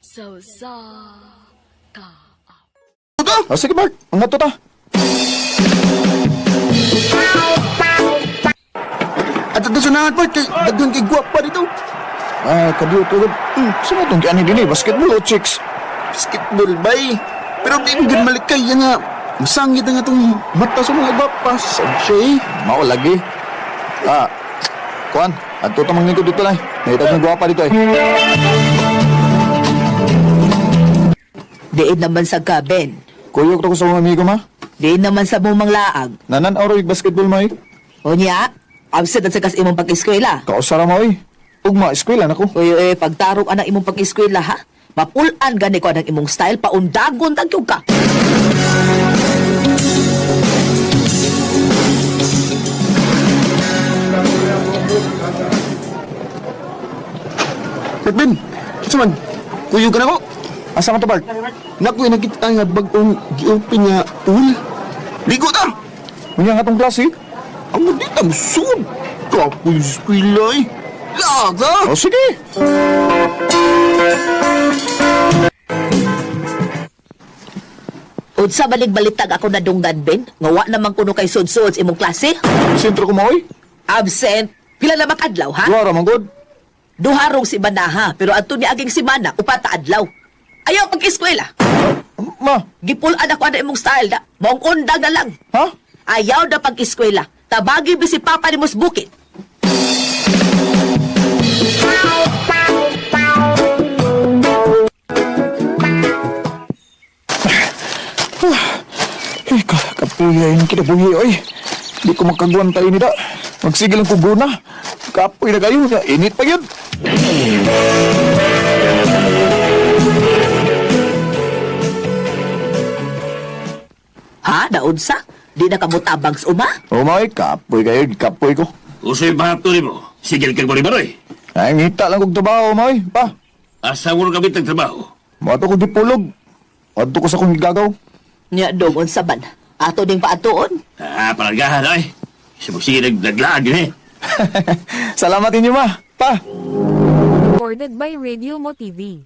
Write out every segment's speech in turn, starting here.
So sa ka. Sige, Mark. Ang ato ta. At ito sunangan, Mark. Dagang kay guwapa dito. Kadiyo tulad. Saan itong kaya din basketball o chicks? Basketball, bay. Pero di mo gan malikay yan nga. Masangit na nga itong mata sa mga guwapa. Sansya eh. Mao lagi. Kuan. Ato tamang nito dito lang. Nakita ng guwapa dito eh. Diin naman sa gaben. Kuyok to ko sa mga amigo ma. Diin naman sa mumang laag. Nanan oroy basketball mo eh. O niya, absent at sakas imong pag-eskwela. Kausara mo eh. Ugma, eskwela na ko. Uy, pagtarong anang imong pag-eskwela ha. Mapulan gani ko anang imong style, paundagon tagyog ka. Ben, saman, kuyo ka na ko. Asa ka to, Bart? Naku, nakita nga bagong gi-open nga pool. Ligo ta! Unya nga tong klase. Ang di ang sud. Kapoy sa eskwela eh. Laga! O sige. Unsa balik-balitag ako na dunggan, Ben? Ngawa naman kuno kay sud-sud imong klase? Sentro ko mo eh. Absent. Pila na makadlaw, ha? Duwara man god. Duharong si Manaha, pero adto ni aging si Mana, upata adlaw. Ayaw pag-eskwela. Ma, Gipulan ako na imong style da. Maong undang na lang. ha? Ayaw na pag-eskwela. Tabagi ba si Papa ni Mos Bukit? Ay, kapuyain kita buhi, oy. Di ko makagwantay ni da. Magsigil ang kuguna. Kapoy na kayo. Init pa yun. Ha? Naunsa? Di na kamutabang sa uma? O may, kapoy kayo. Kapoy ko. Usoy bahapto ni mo. Sigil kang bari-baroy. Ay, ngita lang kong trabaho, may. Pa, Asa mo kami trabaho. mato ko di pulog. Adto ko sa kong gagaw. Nya dong unsa ban? Ato ding paatuon. Palagahan ay. Sige naglaag yun eh. Salamat inyo, ma. Pa. Recorded by Radio Mo TV.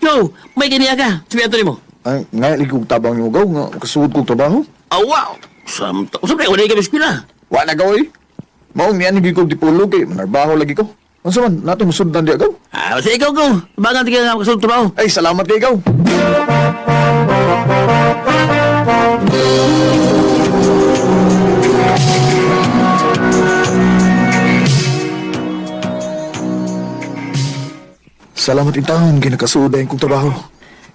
Yo, may ganiya ka. Sabi ni mo. Ay, ngayon kong tabang yung gaw. Kasuod kong trabaho. Wow. Usap na, wala kami eskwela. Wala na gawin. Maong niyan hindi ko di pulog eh. Manarbaho lagi ko. Ano saman, natin masundan di agaw. Basta ikaw ko. Bagang tingin nga kasunod trabaho. Ay, salamat kay ikaw. Salamat intahon, ginakasuda yung kong trabaho.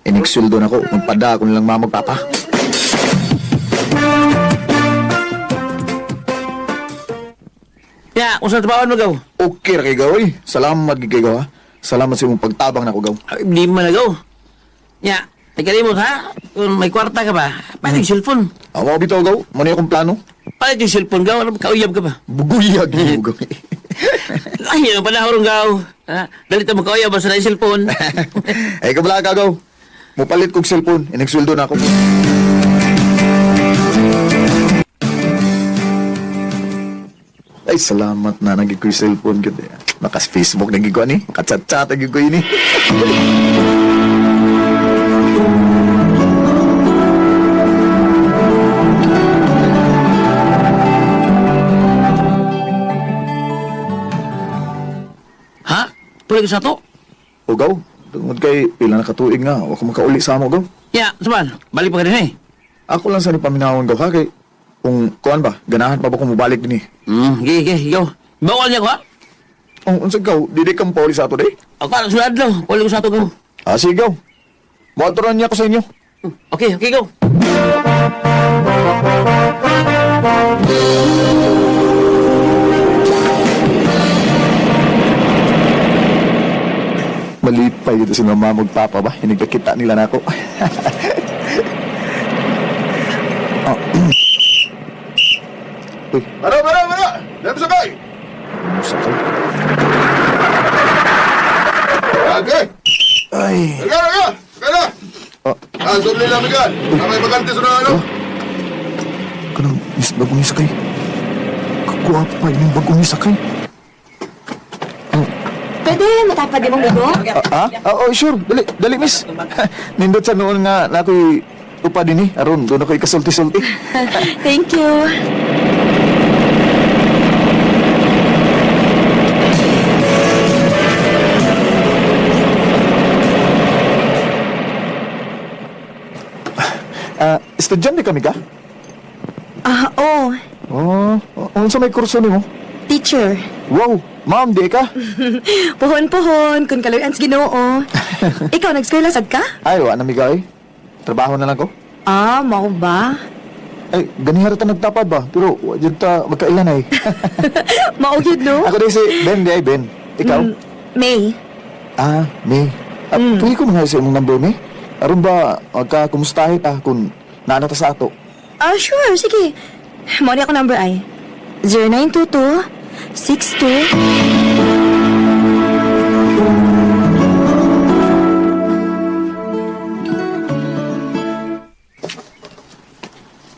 Iniksuldo na ko, magpada ako nilang mamagpapa. Ya, kung saan trabaho mo gaw? Okay ra kay gaw eh. Salamat kay gaw ha. Salamat sa imong pagtabang na ko gaw. Hindi mo na gaw. Ya, nagkalimot ha? Kung may kwarta ka ba, palit yung cellphone. Ako bitaw gaw, muna yung plano. Palit yung cellphone gaw, kauyab ka ba? Buguyag yung gaw. Ay, yung panahon gaw. Dalit mo kauyab, basta na yung cellphone. Ay, kabala ka gaw. Mupalit kong cellphone, iniksuldo na ako. Ay, salamat na naging ko yung cellphone ko. Nakas Facebook naging ko ni. Katsa-chat naging ko yun eh. Ha? Pwede ka sa to? O gaw, tungod kay pila na katuig nga. Ako makauli sa amo gaw. Ya, saban, balik pa ka din eh. Ako lang sa ni paminawon gaw ha kay kung kuan ba, ganahan pa ba kung mubalik din eh. Gige, ikaw. Bawal niya ko ha? Ang unsag gaw, di kang pauli sa ato day. Ako ka, sulad lang. Pwede ko sa to gaw. Sige gaw. Motoran niya ako sa inyo. Okay, go. Malipay dito si mama magpapa ba? Hinigkakita nila na ako. Uy, Para! Lem sakay! sakay. Okay! Ay, Laga! Kaya! Sumli lang bigan! May bagante sa ano? kanang bagong sakay. Kakuwapa yung bagong sakay. Pwede, matapad yung ligo? Oh, sure. Dali, dali, miss. Nindot sa noon nga na ako'y upa din aron, doon ako'y kasulti-sulti. Thank you. Estudyante kami ka? Oo. Unsa may kurso nimo? Teacher. Wow, ma'am, di ka? Puhon-puhon, kung kaluyan sa ginoo. Ikaw, nag-eskwela sad ka? Ay, wa na migay. Trabaho na lang ko. Mao ba? Ay, ganihara ta nagtapad ba? Pero, wa dyan ta magkailan ay. Mao gyud no? Ako din si Ben, di ay Ben. Ikaw? May. May. Tuloy ko mga sa imong number, May. Aron ba, magka kumustahin ta kung naanata sa ato? Sure, sige. Mao ni ako number ay 0922 62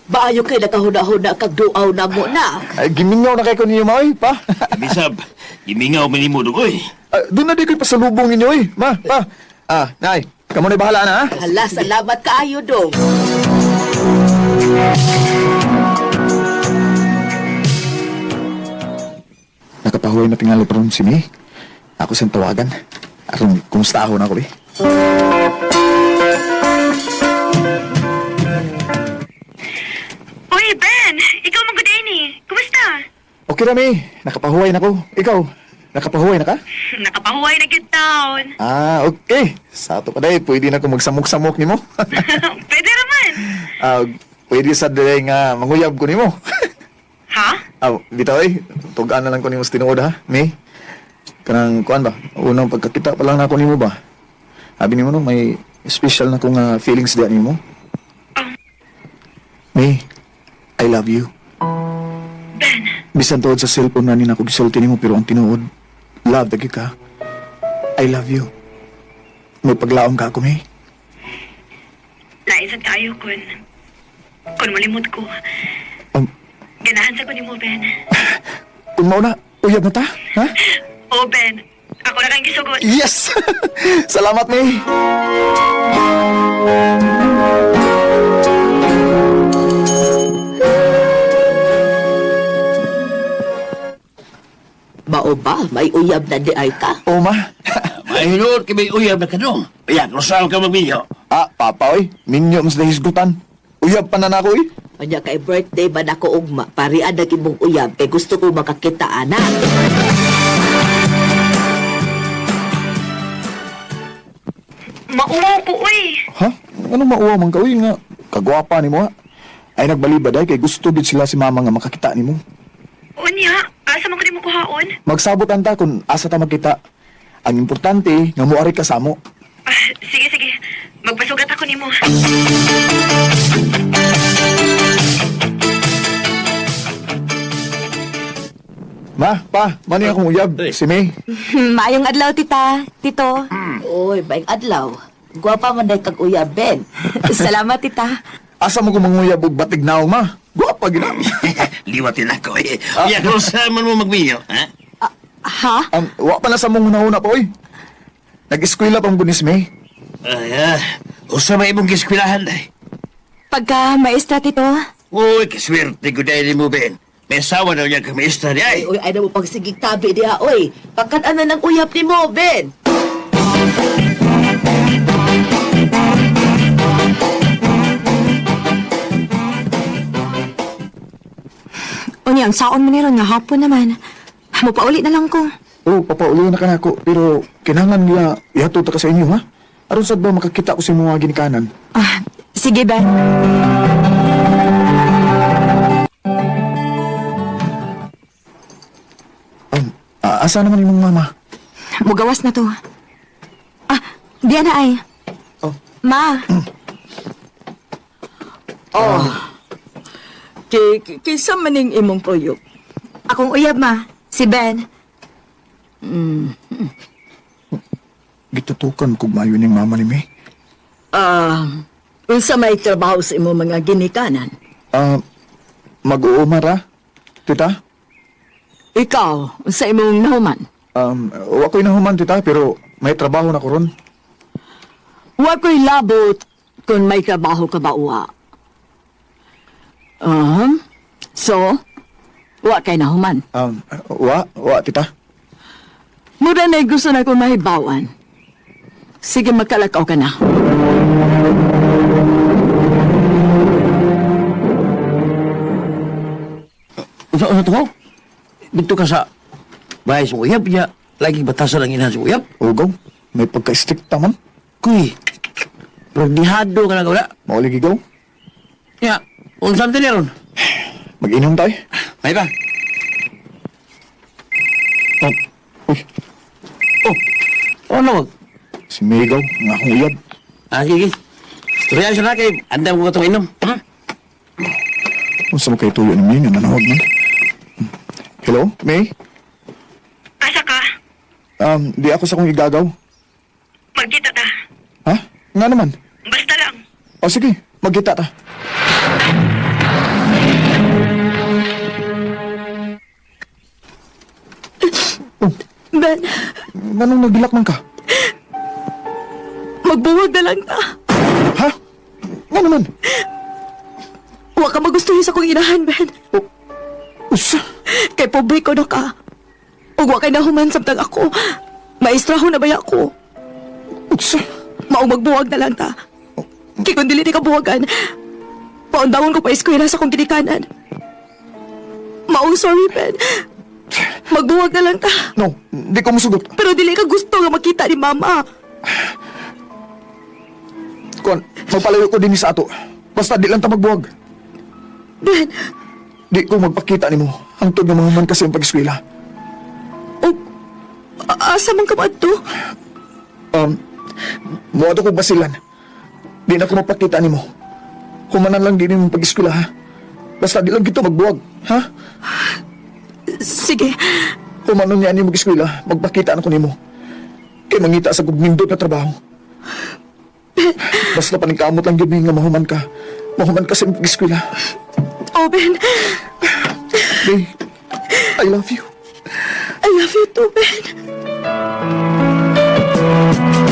Baayo kay nakahuda-huda kag duaw na mo na. Ay, gimingaw na kay ko ninyo, ma, oy, pa. Bisab, imingaw man mo dugoy. Doon na di ko'y pasalubong ninyo, oy. Ma, pa. Nay, kamo na'y bahala na, ha? Hala, salamat kaayo dong. Nakapahuay na tingali pa rin si May. Ako siyang tawagan. Aron, kumusta ako na ako, eh? Uy, Ben! Ikaw man good ni. Kumusta? Okay na, May. Nakapahuay na ko. Ikaw, nakapahuay na ka? Nakapahuway na good town. Okay. Sa ato pa day, pwede na ko magsamok-samok ni mo. Pwede naman. Pwede sa day nga manguyab ko ni mo. Ha? Bitaw eh. Tugaan na lang ko ni mo sa tinuod, ha, May. Kanang, kuan ba? Unang pagkakita pa lang na ako ni mo ba? Sabi ni mo no, may special na kong feelings diyan ni mo. May, I love you. Ben, Bisan tuod sa cellphone na nina ko gisulti nimo pero ang tinuod, love dagi ka. I love you. May paglaom ka ako, May. laisad kayo kun malimot ko. Ganahan sa ko ni mo, Ben. Kung mauna, uyab na ta, ha? Oh, Ben. Ako na kang gisugot. Yes! Salamat, May. Mao ba? May uyab na di ay ka? O, ma. Mahinood kay may uyab na kanong. Kaya, krusahan ka magminyo. Papa, oy. Minyo mas nahisgutan. Uyab pa na ako, eh. Kanya kay birthday ba nako ugma? Parian na imong uyab kay gusto ko makakita ana. Mauwaw ko, uy. Ha? Ano mauwa man ka, uy, nga? Kagwapa ni mo, ha? Ay nagbalibad ay kay gusto din sila si mama nga makakita ni mo. Unya, asa man ko ni mo kuhaon? Magsabot ta kung asa ta magkita. Ang importante, nga muari ka sa mo. Sige, sige. Magpasugat ako ni mo. Ma, pa, mani akong uyab. Si May. Maayong adlaw, tita. Tito. Oy, baing adlaw. Gwapa man day kag uyab, Ben. Salamat, tita. Asa mo kumanguyab og batig naong, ma? Gwapa gina. Liwatin ako eh. Kaya, krusahan man mo magminyo, ha? Ha? Wa pa na sa mong una-una pa, oy. Nag-eskwela pang bunis, May. Usa may imong giskwilahan day. Pagka maestra, tito. Uy, kaswerte ko dahil mo, Ben. May asawa na niya kami istra di ay. Oy, ay na mo pagsigig tabi diha, oy. Pagkat ano ng uyab ni mo, Ben? Unya, ang saon mo niron nga hapon naman. Mapauli na lang ko. Oo, papauli na ka na ako. Pero kinangan nila ihatod ta ka sa inyo, ha? Aron sad ba makakita ko sa mga ginikanan? Sige, Ben. Asa naman imong mama? Mugawas na to. Diyan na ay. Oh. Ma. Kisa maning imong puyok. Akong uyab, ma. Si Ben. Gitutukan kog maayo ning mama ni May. Unsa may trabaho sa imong mga ginikanan? Mag-uumar, ha? Tita? Ikaw, unsa imong nahuman? Wa ko'y nahuman, tita, pero may trabaho na ko ron. Wa ko'y labot kung may trabaho ka ba uwa. So, wa kay nahuman. Wa, tita. Mura na gusto na kong mahibawan. Sige, magkalakaw ka na. Ano to? Dito ka sa bahay sa uyab niya. Lagi batasan ang ina sa uyab. Ugaw, may pagka-strict man. Kuy, pagdihado ka na wala. Maulig igaw. Ya, unsan din ron? Mag-inom tayo. May ba? Oh, uy, Oh, ano? si Migaw, nga akong uyab. Sige. Turiyan siya na kay anda mo itong inom. Ha? Kung saan mo kayo tuyo ni May, nga nanawag man. Hello, May? Asa ka? Di ako sa kong igagaw. Magkita ta. Ha? Nga naman. Basta lang. O sige, magkita ta. Ben, Ganong nagbilak man ka? magbuwag na lang ta. Ha? Nga naman. Wa ka magustuhin sa kong inahan, Ben. Usa. Kay pobre ko na ka. Ug wa kay nahuman samtang ako. Maestraho na ba ako? Usa. Maong magbuwag na lang ta. Kay kung dili di ka buwagan, paundangon ko pa eskwela sa kong ginikanan. Maong sorry, Ben. Magbuwag na lang ta. No, di ko musugot. Pero dili ka gusto nga makita ni Mama. Kon, magpalayo ko din sa ato. Basta di lang ta magbuwag. Ben, Di ko magpakita nimo hangtod nga mga man kasi ang pag-eskwela. asa man ka ba ito? Muado ko basilan. Di na ko mapakita nimo. Humanan lang din yung pag-eskwela, ha? Basta di lang kita magbuwag, ha? Sige, Humanon niya yung mag-eskwela, magpakita na ko nimo. Kay mangita sa gumindot na trabaho. Basta paningkamot lang yun nga mahuman ka. Mahuman ka sa pag-eskwela. oh Ben. May, I love you. I love you too, Ben.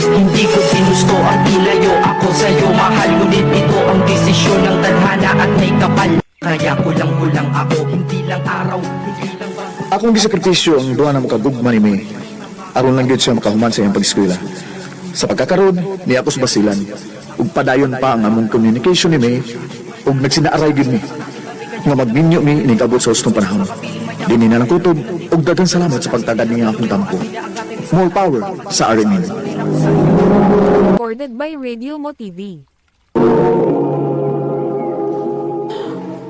Hindi ko ginusto ang ilayo ako sa'yo mahal. Ngunit ito ang desisyon ng tadhana at may kapal. Kaya kulang-kulang ako, hindi lang araw, hindi lang ba. Akong gisakripisyo ang duha na makagugma ni May. Aron lang yun siya makahuman sa iyang pag-eskwela. Sa pagkakaroon, ni ako sa basilan. Ug padayon pa ang among communication ni May. Ug nagsinaaray gid mi. Nga magminyo mi inigabot sa hustong panahon. Dini na lang kutob. Ug daghang salamat sa pagtagad niya akong tampo. More power sa RMN. Recorded by Radio Mo TV.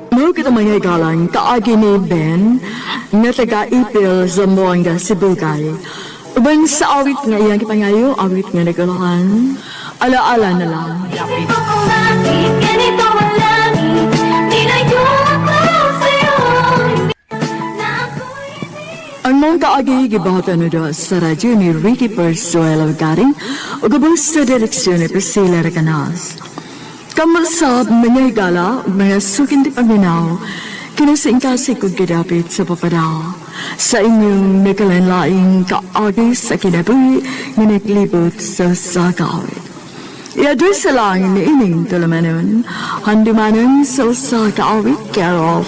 Mo kita mga galang kaagi ni Ben nga taga-ipil sa Moanga, Sibugay. Uban sa awit nga iyang kipangayo, awit nga nagalahan, ala-ala na lang. Ang mga kaagi gibahatan na doon sa radyo ni Ricky Persuelo Garing o gabang sa direksyon ni Priscilla Recanas. Kamasab mga higala o mga sukin di paminaw, kinasing kasi kong kidapit sa papadaw. Sa inyong nakalanlaing kaagi sa kinabuhi na naglibot sa sagawit. I-address sa lang ni Ining Tulamanon, handumanon sa sagawit care of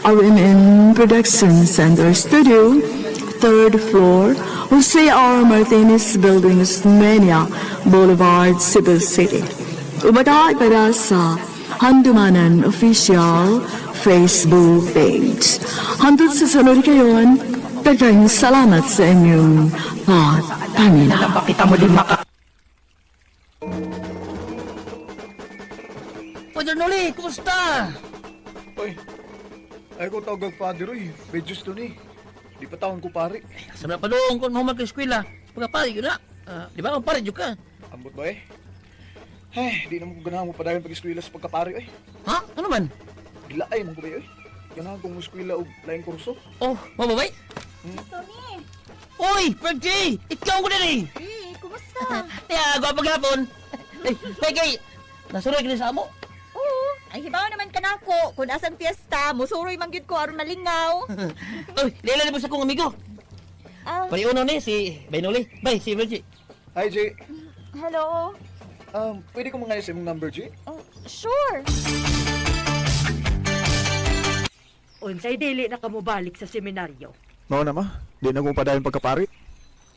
RMN Production Center Studio, 3rd floor, Jose R. Martinez Building, Osmeña Boulevard, Cebu City. Umatay para sa Handumanan Official Facebook page. Hantod sa sunod kayon, daghang salamat sa inyong pagpamina. Pakita mo din maka. Padre Noli, kumusta? Oy, ay ko tawag father, oy. Bedyos to ni. Di pa taon ko pare. Sabi pa doon kung human ka eskwela. Pagkapari yun na. Di ba kung pare yun ka? Ambot ba eh? Ay, di naman ko ganahan mo padayon pag-eskwela sa pagkapare, oy. Ha? Ano man? Gilaay mo ko ba, oy? Ganahan kong eskwela o laing kurso. Oh, mababay? Uy, Perky! Ikaw ko na rin! Kumusta? Kaya, gwapag hapon. Eh, Perky! Nasuroy ka na sa amo. Oo, ay hibaw naman ka na ako. Kung asan piyesta, musuroy manggid ko aron malingaw. Uy, lila mo sa kong amigo. Pariuno ni si Bainuli. Bay, si Virgie. Hi, G. Hello? Pwede ko mga sa imong number, G? Sure. Unsay dili na kamo balik sa seminaryo. Mao na ma. Di na ko padayon pagkapari.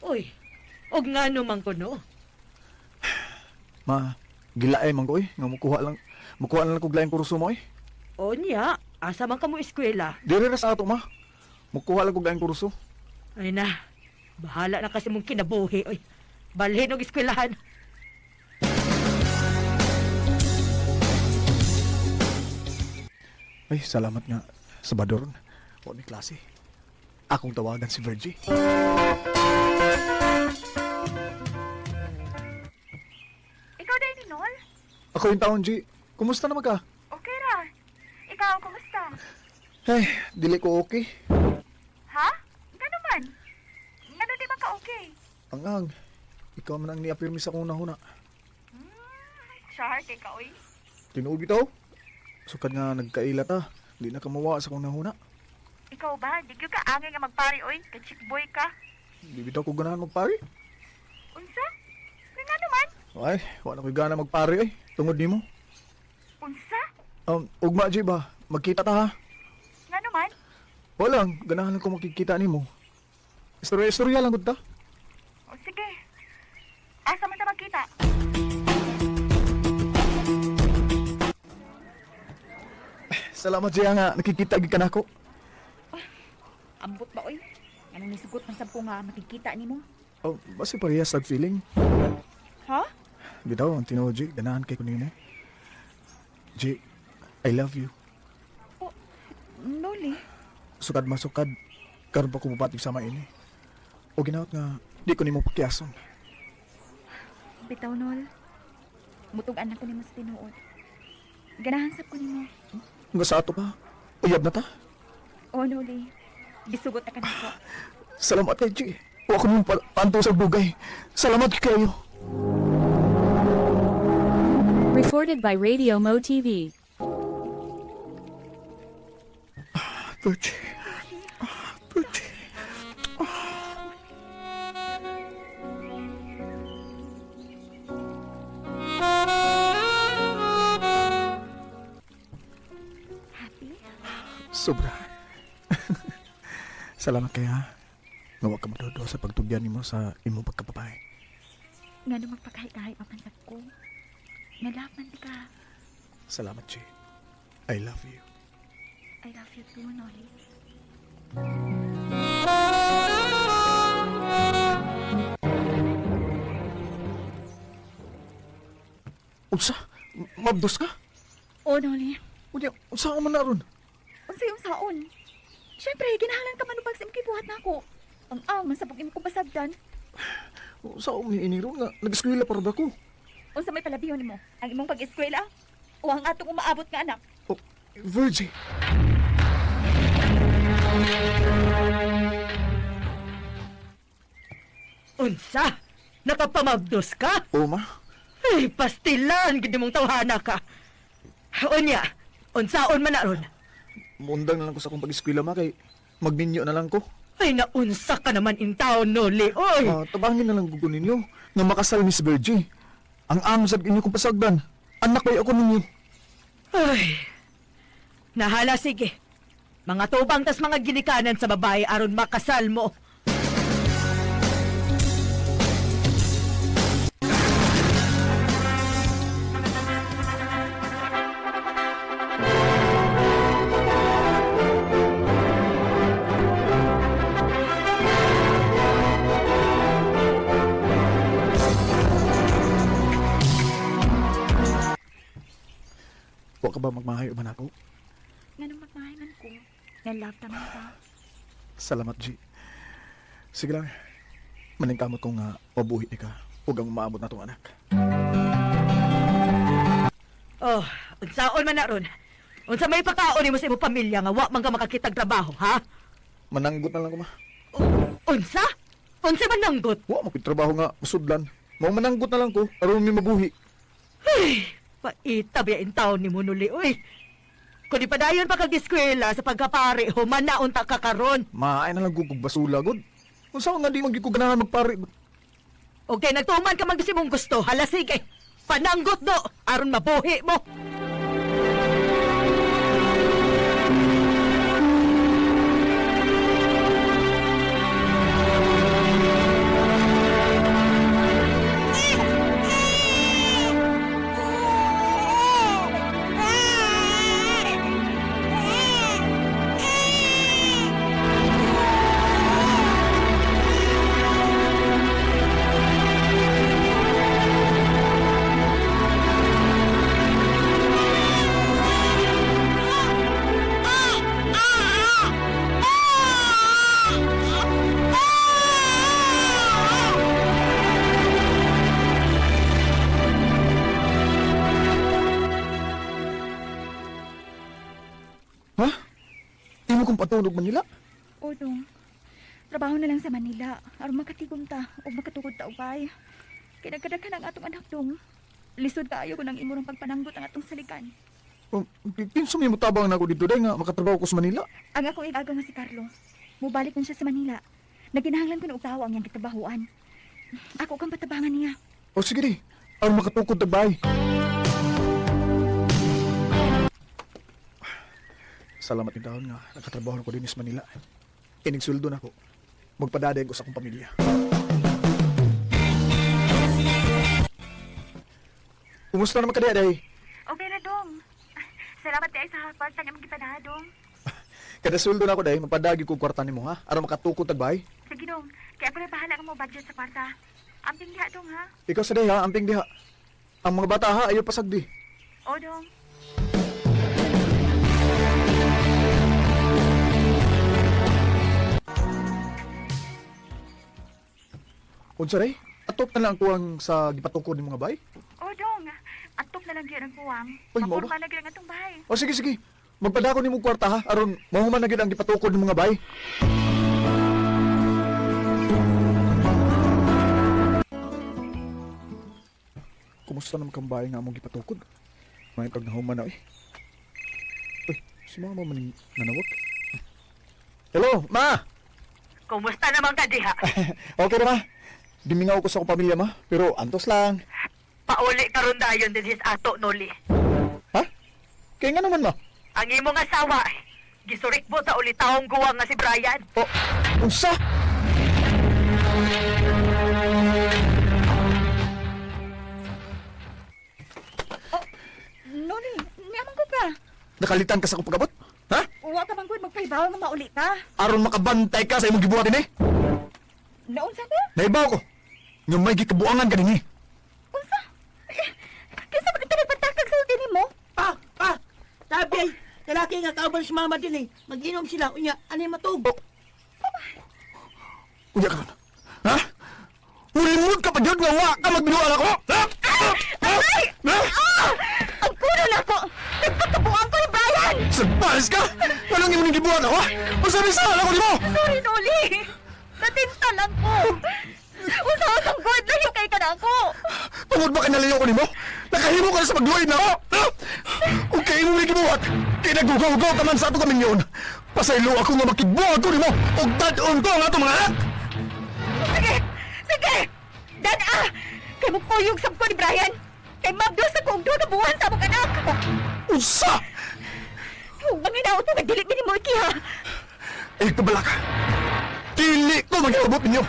Uy, og ngano man kuno? Ma, gilaay man ko nga mukuha lang kog laing kurso mo Onya, asa man kamo eskwela? Diri ra sa ato ma. Mukuha lang kog laing kurso. Ay na, bahala na kasi mong kinabuhi. Oy, balhin og eskwelahan. Ay, salamat nga. Sabador, o ni klase. Akong tawagan si Virgie. Ikaw din, Ninol? Ako yung taon, G. Kumusta naman ka? Okay ra. Ikaw, kumusta? Ay, dili ko okay. Ha? Gano man? Ngano di ba ka okay? Ang ikaw man ang ni-affirm sa kong nahuna. Chart, ikaw eh. Tinuod bitaw. Sukad nga nagkaila ta. Di na kamawa sa kong nahuna. Ikaw ba? Di ka angay nga magpari, oy. Ka-chick boy ka. Di bitaw ko ganahan magpari. Unsa? Nga naman? Ay, wala ko'y gana magpari ay. Tungod ni mo. Unsa? Ugma, G ba? Magkita ta ha? Nga naman? Walang, ganahan lang ko makikita ni mo. Istorya lang gud ta. O sige. Asa man ta magkita? Salamat, G nga. Nakikita gid ka na ako. Ambot ba, oy? Anong nisugot man sa nga makikita ni mo? Basi parehas tag feeling. Ha? Bitaw, ang tinuod, G. Ganahan kay ko nimo. G, I love you. Noli. Sukad masukad, karon pa ko mapatig sa maini. O ginawat nga, di ko nimo pakyason. Bitaw, Nol. Mutugan ako ni mo sa tinuod. Ganahan sa ko ni mo. Nga sa ato pa, uyab na ta. O, Noli. Bisugot na ka na ko. Salamat kay G. Huwag ko nung panto sa bugay. Salamat kayo. Recorded by Radio Mo TV. Virgie. Virgie. Happy? Sobra. Salamat kaya ha. Nga huwag ka madodo sa pagtugyan nimo sa imong pagkapapay. Nga nung magpagkahay-kahay papansap ko. Nalaman ka. Salamat, G. I love you. I love you too, Noli. Unsa? Mabdos ka? O, Noli. Unya, unsa ka man na ron? Unsay yung saon? Siyempre, ginahalan ka manubag sa imong kibuhat na ako. Ang man sa pag-imo ko basagdan. Unsa ka umiiniro nga? Nag-eskwela para ko. Unsa may palabihon nimo? Ang imong pag-eskwela? O ang atong umaabot nga anak? Oh, Virgie. Unsa? Nakapamagdos ka? Oo, ma. Ay, pastilan, gindi mong tawhana ka. Unya, unsaon man na ron? Mundang na lang ko sa akong pag-eskwela, ma, kay magminyo na lang ko. Ay, naunsa ka naman in town, Noli, oy! Tabangin na lang gugo ninyo nga makasal Miss Virgie. Ang amsad inyo kong pasagdan. Anak kay ako ninyo. Ay, nahala, sige. Mga tubang tas mga ginikanan sa babae aron makasal mo. Huwag ka ba magmahayo man ako? Nga nung magmahalan ko. Nga love naman ka. Salamat, G. Sige lang. Maningkamot ko nga mabuhi ka. Huwag ang maamot na tong anak. Oh, unsaon man na ron? Unsa may pakaon mo sa imong pamilya nga wa man ka makakitag trabaho, ha? Mananggot na lang ko, ma. Unsa? Unsa man nanggot? Huwag makitrabaho nga masudlan. Mau mananggot na lang ko. Aron may mabuhi. Ay, paita biyain taon ni mo nuli, uy. Kung di pa dayon pa kag-eskwela sa pagkapare, human na unta ka karon. Maay na lang gugog basula, god. Kung saan nga di magiguganahan magpari. Okay, nagtuman ka magdisi mong gusto. Hala, sige. Pananggot do, aron mabuhi mo. Ha? Di mo kong patunog Manila? O dong. Trabaho na lang sa Manila. Aron makatigom ta o makatugod ta ubay. Kinagkadaghan ang atong anak dong. Lisod kaayo ko ng imurong pagpananggot ang atong salikan. Pinso may mutabang na ako dito dahil nga makatrabaho ko sa Manila. Ang akong igaga nga si Carlo. Mubalik man siya sa Manila. Naginahanglan ko na ugtawa ang iyang kitrabahuan. Ako kang patabangan niya. O sige di, aron makatukod tagbay. Salamat ni Daon nga nakatrabaho ko din sa Manila. Iningsuldo na ako. Magpadaday ko sa akong pamilya. Kumusta naman ka diya, day? Okay na dong. Salamat tayo sa part nga magipadaha dong. Kada suldo na ako, day. Magpadagi ko kwarta ni mo, ha? Aron makatukod tagbay. Sige dong. Kaya pala bahala ka mo budget sa kwarta. Amping diha dong ha. Ikaw sa day, ha? Amping diha. Ang mga bata, ha? Ayaw pasagdi. O dong. Unsa day? Atop na lang kuwang sa gipatukod ni mga bay? O dong. Antok na lang gyud ang kuwang. Uy, mao ba? Mapurma na gyud ang atong bahay. O sige, sige. Magpadako ni mo kwarta, ha? Aron, mahuman na gid ang gipatukod ni mga bay. Kumusta naman kang bahay nga mong gipatukod? May pag nahuman na, eh. Uy, si mama man nanawag. Hello, ma! Kumusta naman ka diha? Okay na, ma. Dimingaw ko sa akong pamilya, ma. Pero antos lang. Pauli karon dayon din sa ato noli. Ha? Kaya nga naman, ma. Ang imong asawa, gisurikbo sa ulitawong guwang nga si Brian. Oh, unsa? Noni, niyaman ko ka. Nakalitan ka sa akong pagabot? Ha? Uwa ka bang good magpahibaw nga mauli ka. Aron makabantay ka sa imong gibuhatin, eh. Naunsa ka? Naibaw ko. Nga may gikabuangan ka din, eh. Unsa? Kinsa ba ito nagpatakag sa utin mo? Sabi ay, lalaki nga kauban si mama din eh. Mag-inom sila, unya, anay matubo. Uya ka na. Ha? Ulimod ka pa dyan nga wa ka magbinuan ako? Ha? Ay! Ha? Ang kuno na ko! Nagpatabuan ko ni Brian! Sagpalis ka? Anong imong gibuhat ako? Masabi sa ako ni mo? Sorry, Noli! Natinta lang ko! Usa kang good na yung kay ka na ako! Tungod ba kinalayo ko ni mo? Nakahimo ka na sa magluwid na ako? Ha? O kaya imong gibuhat? Kaya nagugaw-gaw ka man sa ato kaming yun. Pasaylo ako nga makibuhat ko ni mo. O dadon ko ang ato mga anak. Sige! Sige! Dada! Kay mo puyog sa ko ni Brian! Kay mabdos sa kong doon na buwan sa mong anak! Usa! Huwag manginaw ito, nagdilit mo iki ha! Eh, kabala ka. Dili ko mag-iabot ninyo.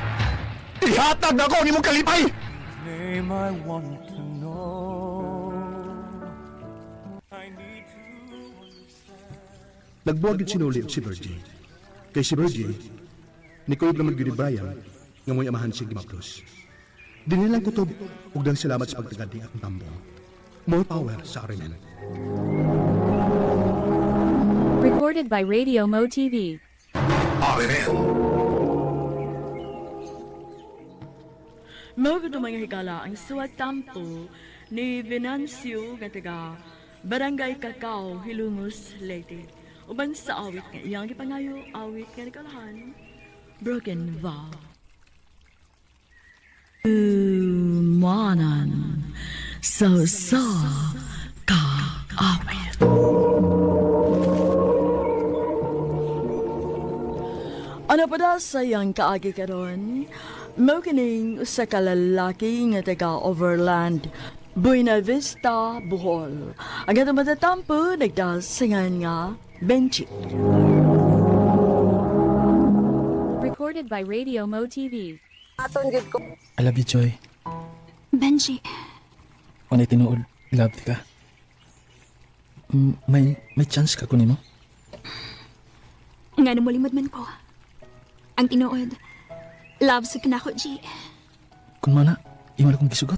Ihatag na ako ang imong kalipay. Name I want to know. I need to understand. Nagbuwag din sinuli si Virgie. Kay si Virgie, ni Koyog naman yun ni Brian, nga mo'y amahan siya gimaplos. Dinilang kutob, ug dan salamat sa pagtagading akong tambong. More power sa Arimen. Recorded by Radio Mo TV. Mga mga higala ang suwat tampo ni Venancio nga taga Barangay Kakao, Hilungos, Leyte. Uban sa awit nga iyang ipangayo, awit nga nagalahan, Broken Vow. Manan sa ka awit. Ano Napada sa iyang kaagi karon, mao kining usa ka lalaki nga taga Overland, Buena Vista, Bohol. Ang atong matatampo nagdasingan nga Benji. Recorded by Radio Mo TV. I love you, Joy. Benji, Kung tinuod, love ka. May chance ka kunin mo? nga namulimod man ko. Ang tinuod, love sa kanako, G. Kung mana, imo na kong gisugot.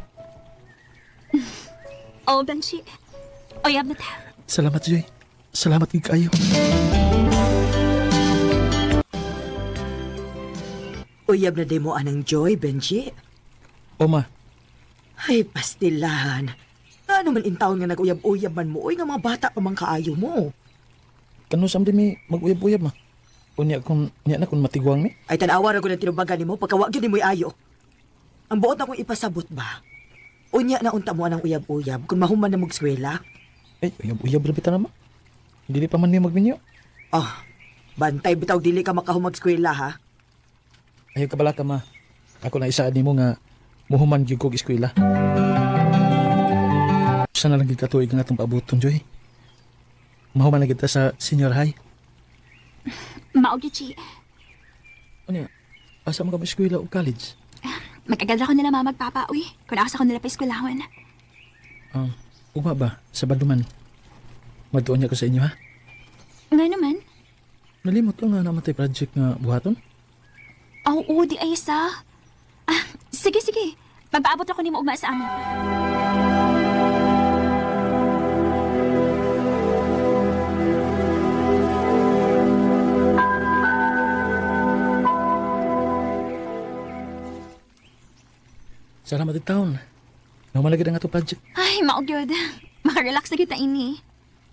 Oh, Benji. Oyab na ta. Salamat, Joy. Salamat kay kayo. Uyab na di mo anang Joy, Benji. O ma, Ay, pastilan. Ano man intawon nga nag-uyab-uyab man mo, uy nga mga bata pa man kaayo mo. kano samdi mi mag-uyab-uyab ma? Unya na kung matigwang mi? Ay, tanawa na ko ng tinubagan ni mo, pagkawag yun ni mo'y ayo. Ang buot akong ipasabot ba? Unya na unta mo anang uyab-uyab, kung mahuman na mag-swela. Ay, uyab-uyab na bita na ma. Hindi pa man niya magminyo. Oh, bantay bitaw dili ka makahumag-swela, ha? Ayaw ka bala ka ma. Ako na isa ni mo nga muhuman gyud kog eskwela. Sana lang gyud katuig nga atong paabuton, Joy. Mahuman na kita sa senior high. Maogi, G. Ano asa mo ka ba eskwela o college? Magkagadra ko nila mama magpapa, uy. Kung nakasa ko nila pa eskwelahon. Uma ba? Sa Baduman. Magtuon niya ko sa inyo, ha? Nga naman. Nalimot ko nga namatay project nga buhaton. Oo, di ay isa. Sige. Magpaabot ako ni mo ugma sa amo. Salamat din taon. Namalagad ang ato project. Ay, maugyod. Makarelax na kita ini.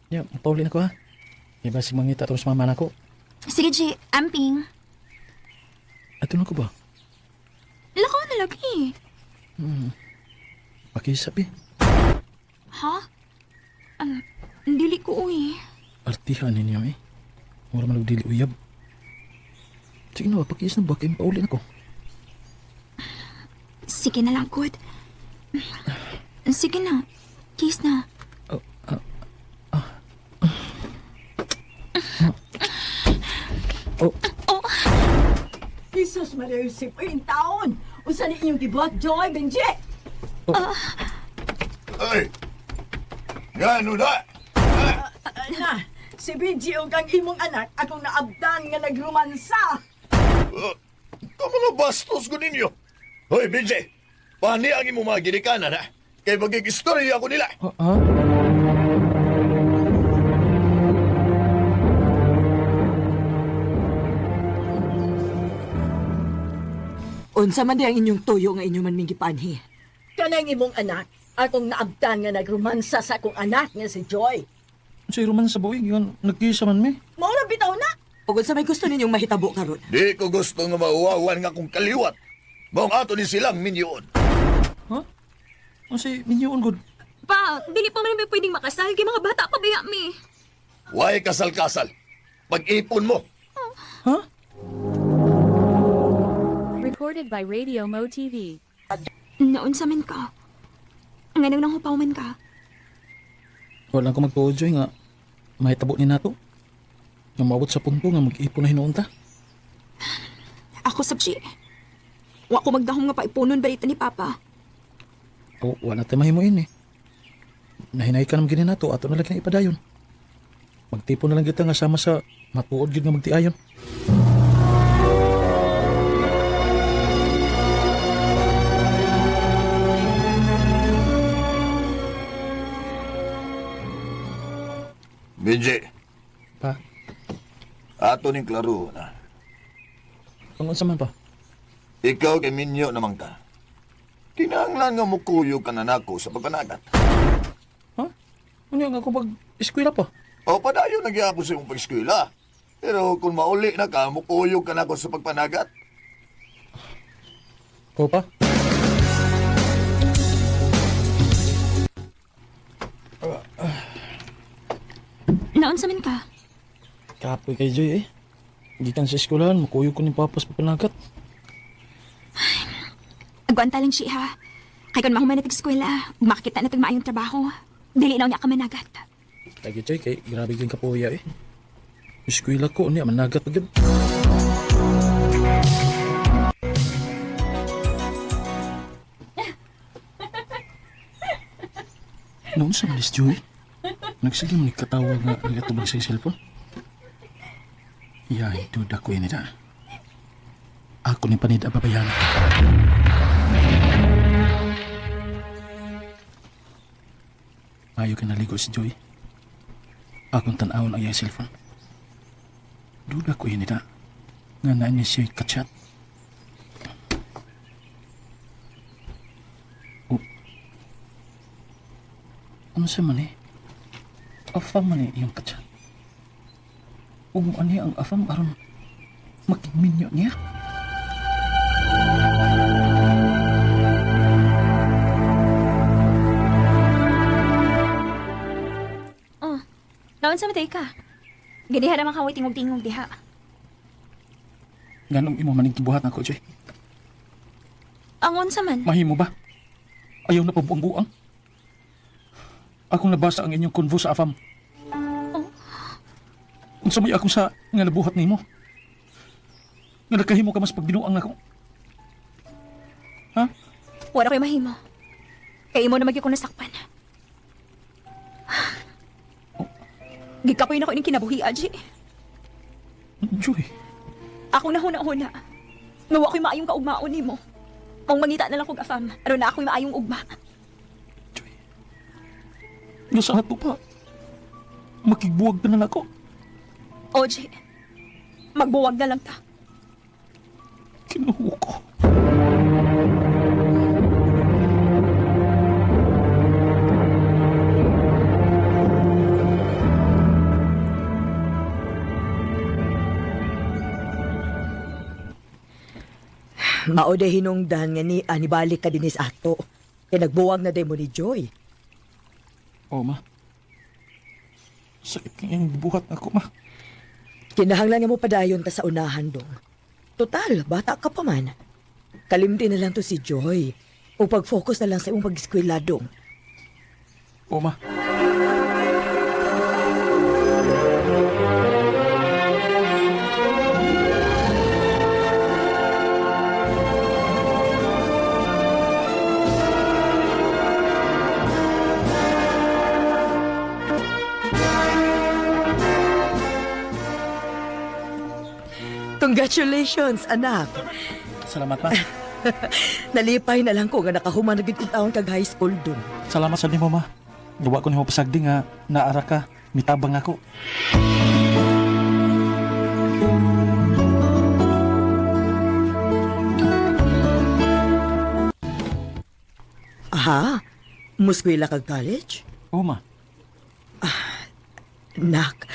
Ya, mapauli na ko, ha? Iba si mangita atong sa mama na ko. Sige, G. Amping. Ato na ko ba? Lakaw na lagi. Pakisap eh. Ha? Dili ko, uy. Artihan ninyo eh. Mura man og dili uyab. Sige na, pakis na ba? Kaya pauli na ko. Sige na lang, good. Sige na. Kiss na. Jesus, Marisip, ay taon! Usa ni inyong gibot, Joy, Benji! Ay! Gano na? Na, si Benji o kang imong anak, akong naabdan nga nagrumansa! Mga bastos ko ninyo. Hoy, Benji! Pani ang imo mga ginikanan, ha? Kaya magkikistorya ako nila. Ha? Unsa man di ang inyong tuyo nga inyo man mingi panhi. Kanang imong anak, akong naabdan nga nagrumansa sa akong anak nga si Joy. Si Roman sa buhay, yun, nagkisa man mi. Mauna bitaw na! Ug unsa may gusto ninyong mahitabo karon? Di ko gusto nga mauwawan nga kung kaliwat. Maong ato ni silang minyoon. Ha? Ano si Minyoon good? Pa, dili pa man may pwedeng makasal kay mga bata pa baya mi. Huwag kasal-kasal. Pag-ipon mo. Ha? Recorded by Radio Mo TV. Naunsa man ka. Nga nang hupaw man ka. Wala ko magtuod, Joy, nga mahitabo ni nato. Nga maabot sa punto nga mag-ipon na hinuon ta. Ako sabsi. Wa ko magdahom nga paipunon balita ni Papa. O, wala tayo mahimuin eh. Nahinay ka naman gini nato, ato na lang na ipadayon. Magtipon na lang kita nga sama sa matuod yun nga magtiayon. Benji, Pa, ato ning klaro na. kung unsa man pa? Ikaw kay Minyo naman ka. Kinahanglan nga mukuyog ka na nako sa pagpanagat. Ha? Ano nga ako pag-eskwela pa? O padayon nagyapon sa iyong pag-eskwela. Pero kung mauli na ka, mukuyog ka nako sa pagpanagat. O pa? Naunsa man ka. Kapoy kay Joy eh. Gikan sa eskwelahan, makuyog ko ni papas papanagat. Agwanta lang siya, ha? Kaya kung mahuman na eskwela, makakita na maayong trabaho. Dili na niya ka managat. Lagi chay, kay grabe din kapuya eh. Eskwela ko, niya managat agad. Noon sa malis, Joy, nagsigil mo ni katawag nga nagatubag sa cellphone. Yay, duda ko yun na. Ako ni panid ababayan. Ayaw ka naligo si Joy. Akong tanawon ang iyang cellphone. Duda ko yun na. Nga na niya siya kachat. Ano sa man eh? Afam man eh iyong kachat. Huwag mo ani ang afam aron makigminyo niya. Oh, naon sa matay ka? Ganihan naman kaway tingog-tingog diha. Ganong imo maning kibuhat na ko, Joy. Angon sa man? Mahimo ba? Ayaw na pabuang-buang. Akong nabasa ang inyong konvo sa afam. Oh. Unsa may ako sa nga nabuhat nimo? Nga nakahimo ka mas pagbinuang ako. Ha? Wala ko'y mahimo. Kaya imo na magyo ko nasakpan. Gikapoy na ko ining kinabuhi, Aji. Joy. Ako na huna-huna. Nawa ko'y maayong kaugmaon nimo. Kung mangita na lang kong afam, aron na ako'y maayong ugma. Nga sa ato pa. Makigbuwag na lang ako. Oji, magbuwag na lang ta. Kinuho ko. Mao day hinungdan nga ni anibalik ka dinis ato. Kaya nagbuwag na day mo ni Joy. Oo, ma. Sakit kang buhat ako, ma. Kinahanglan nga mo padayon ta sa unahan dong. Total, bata ka pa man. Kalimti na lang to si Joy. O pag-focus na lang sa iyong pag-eskwela dong. Oo, ma. Congratulations, anak. Salamat, ma. Nalipay na lang ko nga nakahuman na gid taon kag high school dong. Salamat sa nimo, ma. Gawa ko nimo pasagdi nga naara ka, mitabang ako. Aha, muskwela kag college? Oo, ma. Nak,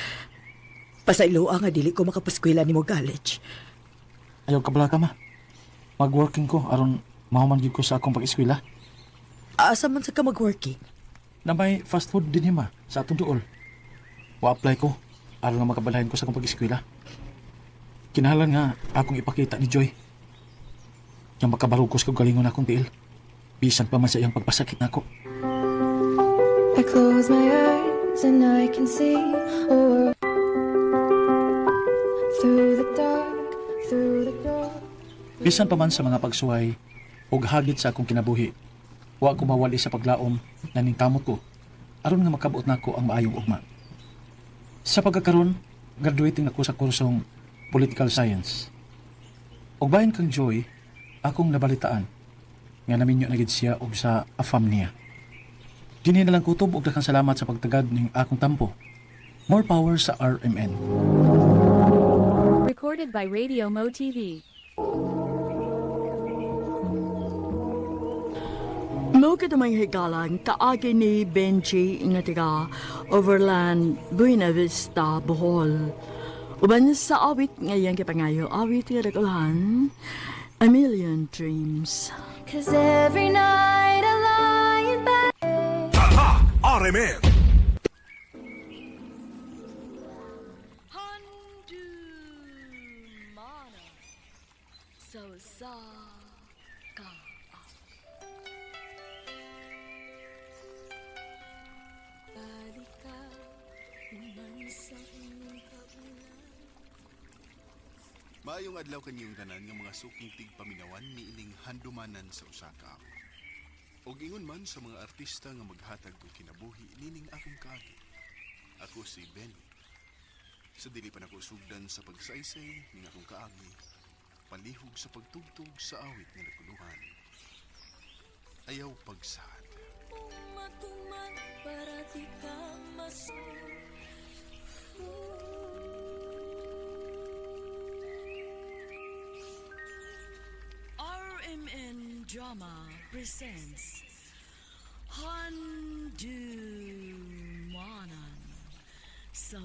pasayloa nga dili ko makapaskwela nimo college. Ayaw ka bala ka, ma. Mag-working ko aron mahuman gyud ko sa akong pag-eskwela. Asa man sa ka mag-working? Na may fast food din ma sa atong duol. Wa-apply ko aron nga makabalahin ko sa akong pag-eskwela. Kinahanglan nga akong ipakita ni Joy. Yang makabarugos kag galingon akong tiil. Bisan pa man sa iyang pagpasakit nako. I close my eyes and I can see a world through the dark, through the door. Bisan pa man sa mga pagsuway ug hagit sa akong kinabuhi, wa ko mawali sa paglaom na ningkamot ko aron nga makabuot nako ang maayong ugma. Sa pagkakaron, graduating ako sa kursong Political Science. Og bayan kang Joy, akong nabalitaan nga naminyo na gid siya og sa afam niya. Dinhi na lang kutob og daghang salamat sa pagtagad ning akong tampo. More power sa RMN. Recorded by Radio Mo TV. Mo ka damay higalan kaagi ni Benji nga tiga Overland Buena Vista, Bohol. Uban sa awit ngayon kipangayo awit nga regulahan A Million Dreams. 'Cause every night I lie in bed. Aha! RMN! sa ka. Balik ka, uman sa inyong kaulan. Maayong adlaw kanyang tanan nga mga suking tigpaminawan ni ining handumanan sa Osaka. Og ingon man sa mga artista nga maghatag og kinabuhi nining akong kaagi. Ako si Benny. Sa dili pa nako sugdan sa pagsaysay ning akong kaagi, palihog sa pagtugtog sa awit nga naguluhan. Ayaw pagsad. Matuman para di ka masuk. RMN Drama presents Handumanan sa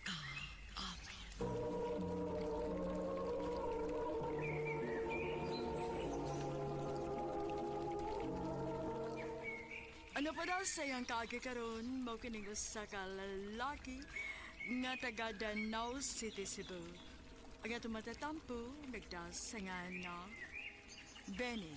ka amin. Ano pa daw sayang karon mo kining usa ka lalaki nga taga Danau City, Cebu. Ang atong matatampo nagdasangan na Benny.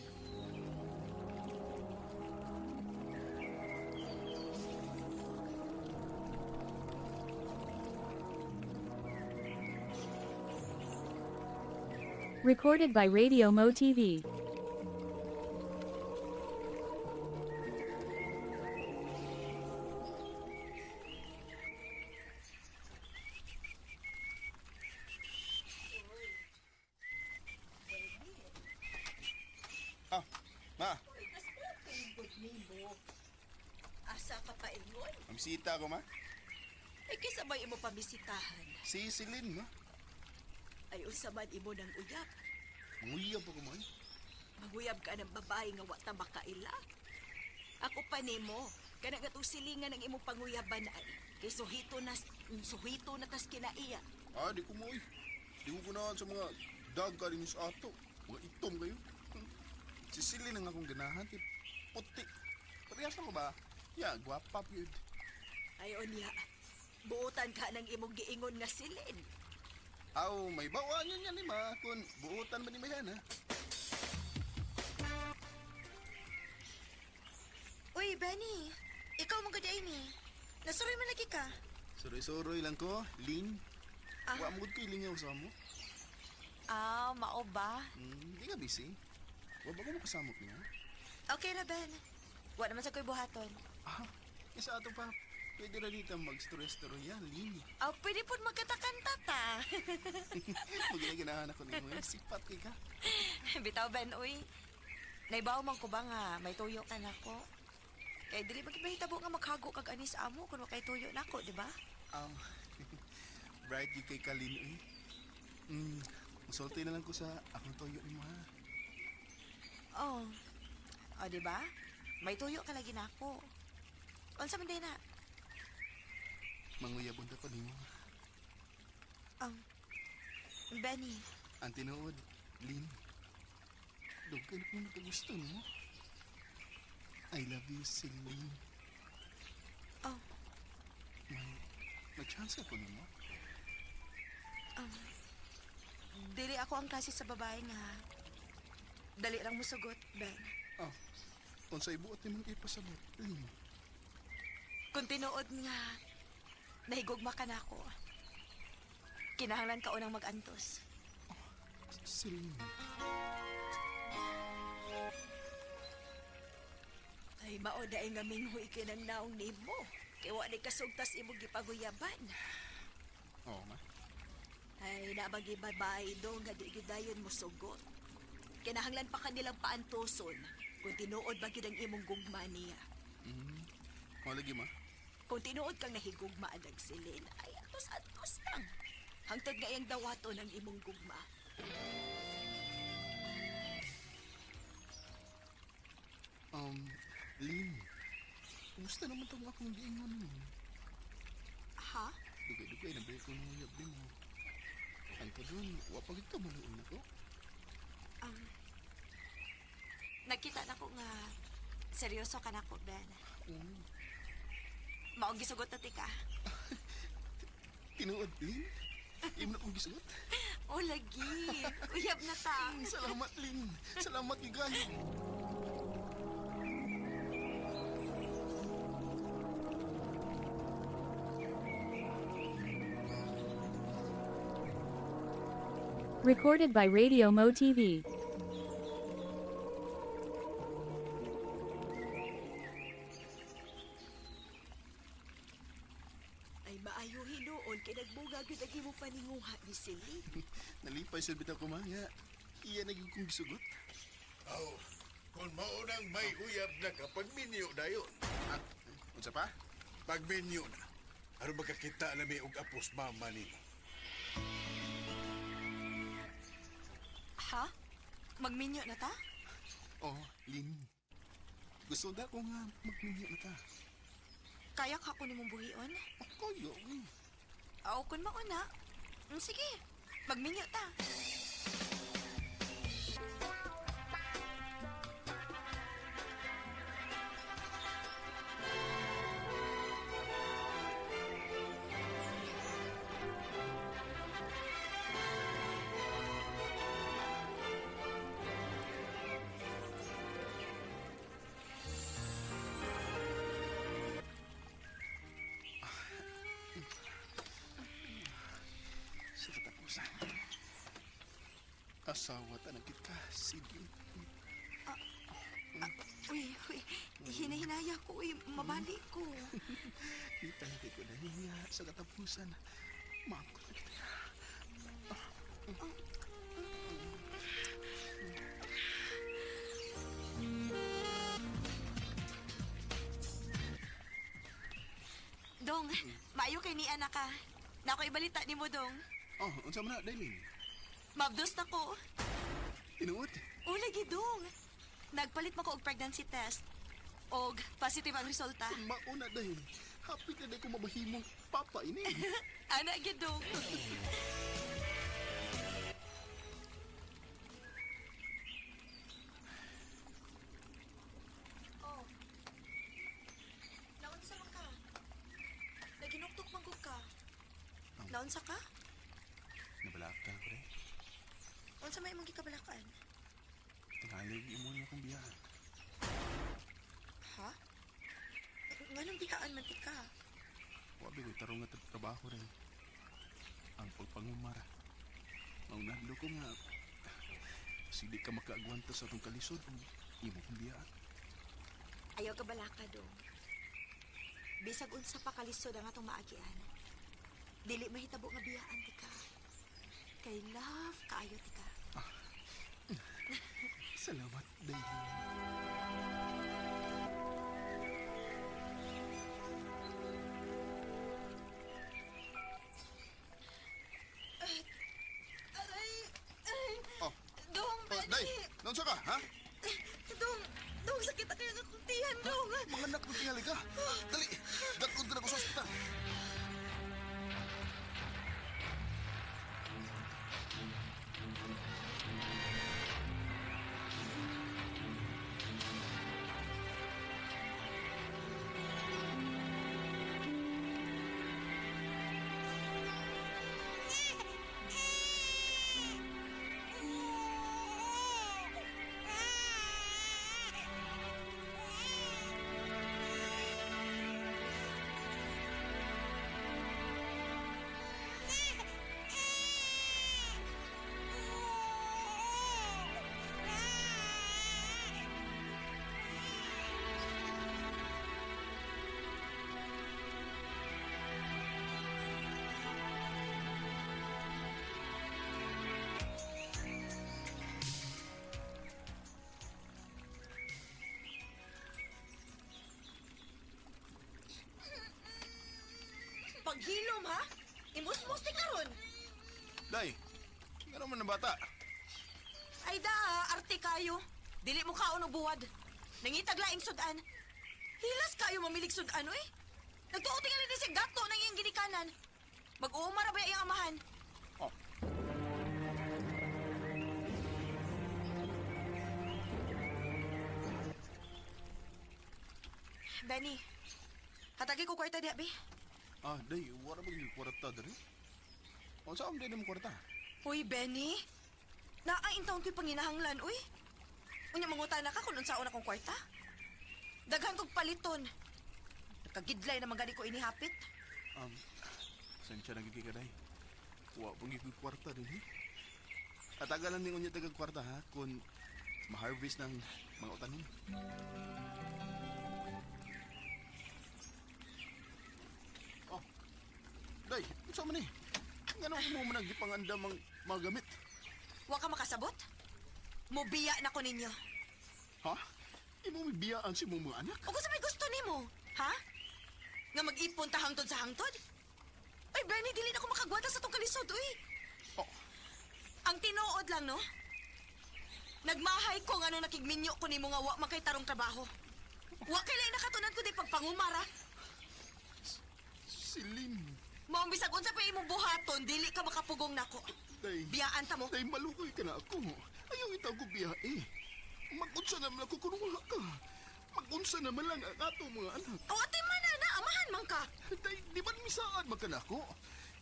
Recorded by Radio Mo TV. Ma, Asa ka pa ingon? mamisita ko, ma. Ay kisabay imo pamisitahan. Si Celine, ma. Ay usaman imo ng uyab. Manguyab ako, ma. Maguyab ka ng babae nga wa ta makaila. Ako pa nimo, kanang atong silingan ng imong panguyaban ay kay suhito na tas kinaiya. Di ko mo, Di ko ganahan sa mga daga rin sa ato. Mga itom kayo. Si Celine ang akong ganahan, puti. Parehas ako ba? Gwapa po yun. Ayon ya. Buutan ka ng imong giingon nga silin. May bawaan yun yan, ma. Kung buutan man ni Mayan, ha? Uy, Benny. Ikaw mong gaday ni. Nasuroy man lagi ka. Suroy-suroy lang ko, Lin. Wa mo ko ilingaw sa mo. Mao ba? Hindi ka busy. Wa ba ko makasamok niya? Okay na, Ben. Wa naman sa ko'y buhaton. Isa ato pa. Pwede na dito mag-story-story yan, Lin. Pwede po magkatakanta ta. Magiginahan ako ni mo. Sipat ka. Bitaw, Ben, uy. Naibaw man ko ba nga may tuyo ka na ko? Kaya dili magkibahitabo nga maghago kag anis amo kung kay tuyo na ko, di ba? Bright di kay Kalin, masulti na lang ko sa akong tuyo ni mo, ha? Di ba? May tuyo ka lagi na ako. Unsa man day na? Manguyabon ta ko ni mo. Benny. Ang tinuod, Lin. Dugay na kung nakagusto mo. I love you, Celine. May chance ako ni mo. Dili ako ang klase sa babae nga dali lang mo sugot, Ben. Kung sa ibuot ni mong ipasabot, Lin. Kung tinuod nga nahigugma ka na ako, kinahanglan ka unang mag-antos. Celine. Ay, maoday nga minghoy ka ng naong nimo. Kaya wala kasugtas imong gipaguyaban. Oo, ma. Ay, nabagi babae do nga di gidayon mo sugot. Kinahanglan pa kanilang paantoson kung tinuod ba gyud ang imong gugma niya. Malagi, ma. Kung tinuod kang nahigugma adag silin, ay atos-atos lang. Hangtod nga iyang dawaton ang imong gugma. Lin. Kumusta naman itong akong giingon mo? Ha? Dugay-dugay na ba ko nung uyab din mo? Ang pa doon, wapag ito maluon ako. Nakita na ko nga seryoso ka na ko, Ben. Maong gisugot na tika. Tinuod, Lin? Imo na kong gisugot? O lagi. Uyab na ta. Salamat, Lin. Salamat, gigayo. Recorded by Radio Mo TV. Ay maayo hinuon kay nagbuga gyud ang imong paninguha ni Silly. Nalipay sa bitaw ko man nga. Iya naging kong gisugot. Aw, kung maunang may uyab na kapag minyo dayon. Ah, unsa pa? Pag minyo na, aron magkakita na may og apos mama nimo. Ha? Magminyo na ta? Oh, Lin. Gusto na ko nga magminyo na ta. Kaya ka ko nimong buhion? Kaya, Aw, kun mauna. Sige, magminyo ta. sa katapusan. Asawa tanagit ka, sige. Uy, hinahinaya ko, mabalik ko. Itanagit ko na niya sa katapusan. Maangko na kita. Dong, maayo kay ni anak ka. Na ako ibalita ni mo, Dong. Oh, unsa man na, Dailin? Mabdos na ko. Tinuot? O, lagi, Dong. Nagpalit mo ko og pregnancy test. Og positive ang resulta. Mauna, Dail. Happy ka na ko mabahimong papa ini. Anak, gid, Dong. Oh. Naunsa man ka? Naginuktok man gud ka. Naunsa ka? Nabalaka ko rin. Unsa may imong gikabalakan? Tingalig mo niya kong biyahan. Ha? Nganong bihaan man ti ka? Wabi ko tarong nga trabaho rin. Ang pagpangumara. Ang nahilo ko nga. Kasi di ka makaagwanta sa itong kalisod. Imo kong biyahan. Ayaw ka balaka, Dong. Bisag unsa pa kalisod ang atong maagian. Dili mahitabo nga biyaan ti ka. Kay love kaayo ti ka. Salamat, Dailin. Dong, Day, naunsa ka, ha? Dong, sakit na kaya nga kuntihan, Dong. Mga anak mo tingali ka. Dali, gatod na ako sa ospital. Paghilom, ha? Imus-mus ti karon. Day, meron man na bata. Ay da, arte kayo. Dili mo kaon og buwad. Nangitag laing sudan. Hilas kayo mamilig sudan, oy. Nagtuo tingali ni si gato nang iyang ginikanan. Mag-uumara ba iyang amahan? Oh. Benny, hatagi ko kwarta di, abi. Ah, Day, wala ba yung kwarta dari? O saan din mo kwarta? Uy, Benny. Naaintawon ko'y panginahanglan, uy. Unya mangutana ka kung unsaon akong kwarta. Daghan kong paliton. Nakagidlay na magani ko inihapit. Sensya nagiging ka, day. Wa pong giging kwarta din, At agalan ni unya tagang kwarta, ha? Kung ma-harvest ng mga utanon. Oh, day, unsa man Ngano mo man nagipangandam ang mga gamit? Wa ka makasabot? Mubiya na ko ninyo. Ha? Imo may biyaan si mong mga anak? O kung sa may gusto nimo, ha? Nga mag-ipon ta hangtod sa hangtod? Ay, Benny, dili na ko makagwata sa tong kalisod, uy. Oh. Ang tinuod lang, no? Nagmahay ko nga nung nakigminyo ko nimo nga wa man kay tarong trabaho. Wa kay lain nakatunan ko di pagpangumara. Silin. Mao bisag unsa pa imong buhaton, dili ka makapugong nako. Day. Biyaan ta mo. Day, malukoy ka na ako. Ayaw itaw ko biyae. Mag-unsa naman ako kung wala ka. Mag-unsa naman lang ang ato mga anak. O ati man na, amahan man ka. Day, di ba misaan magkanako?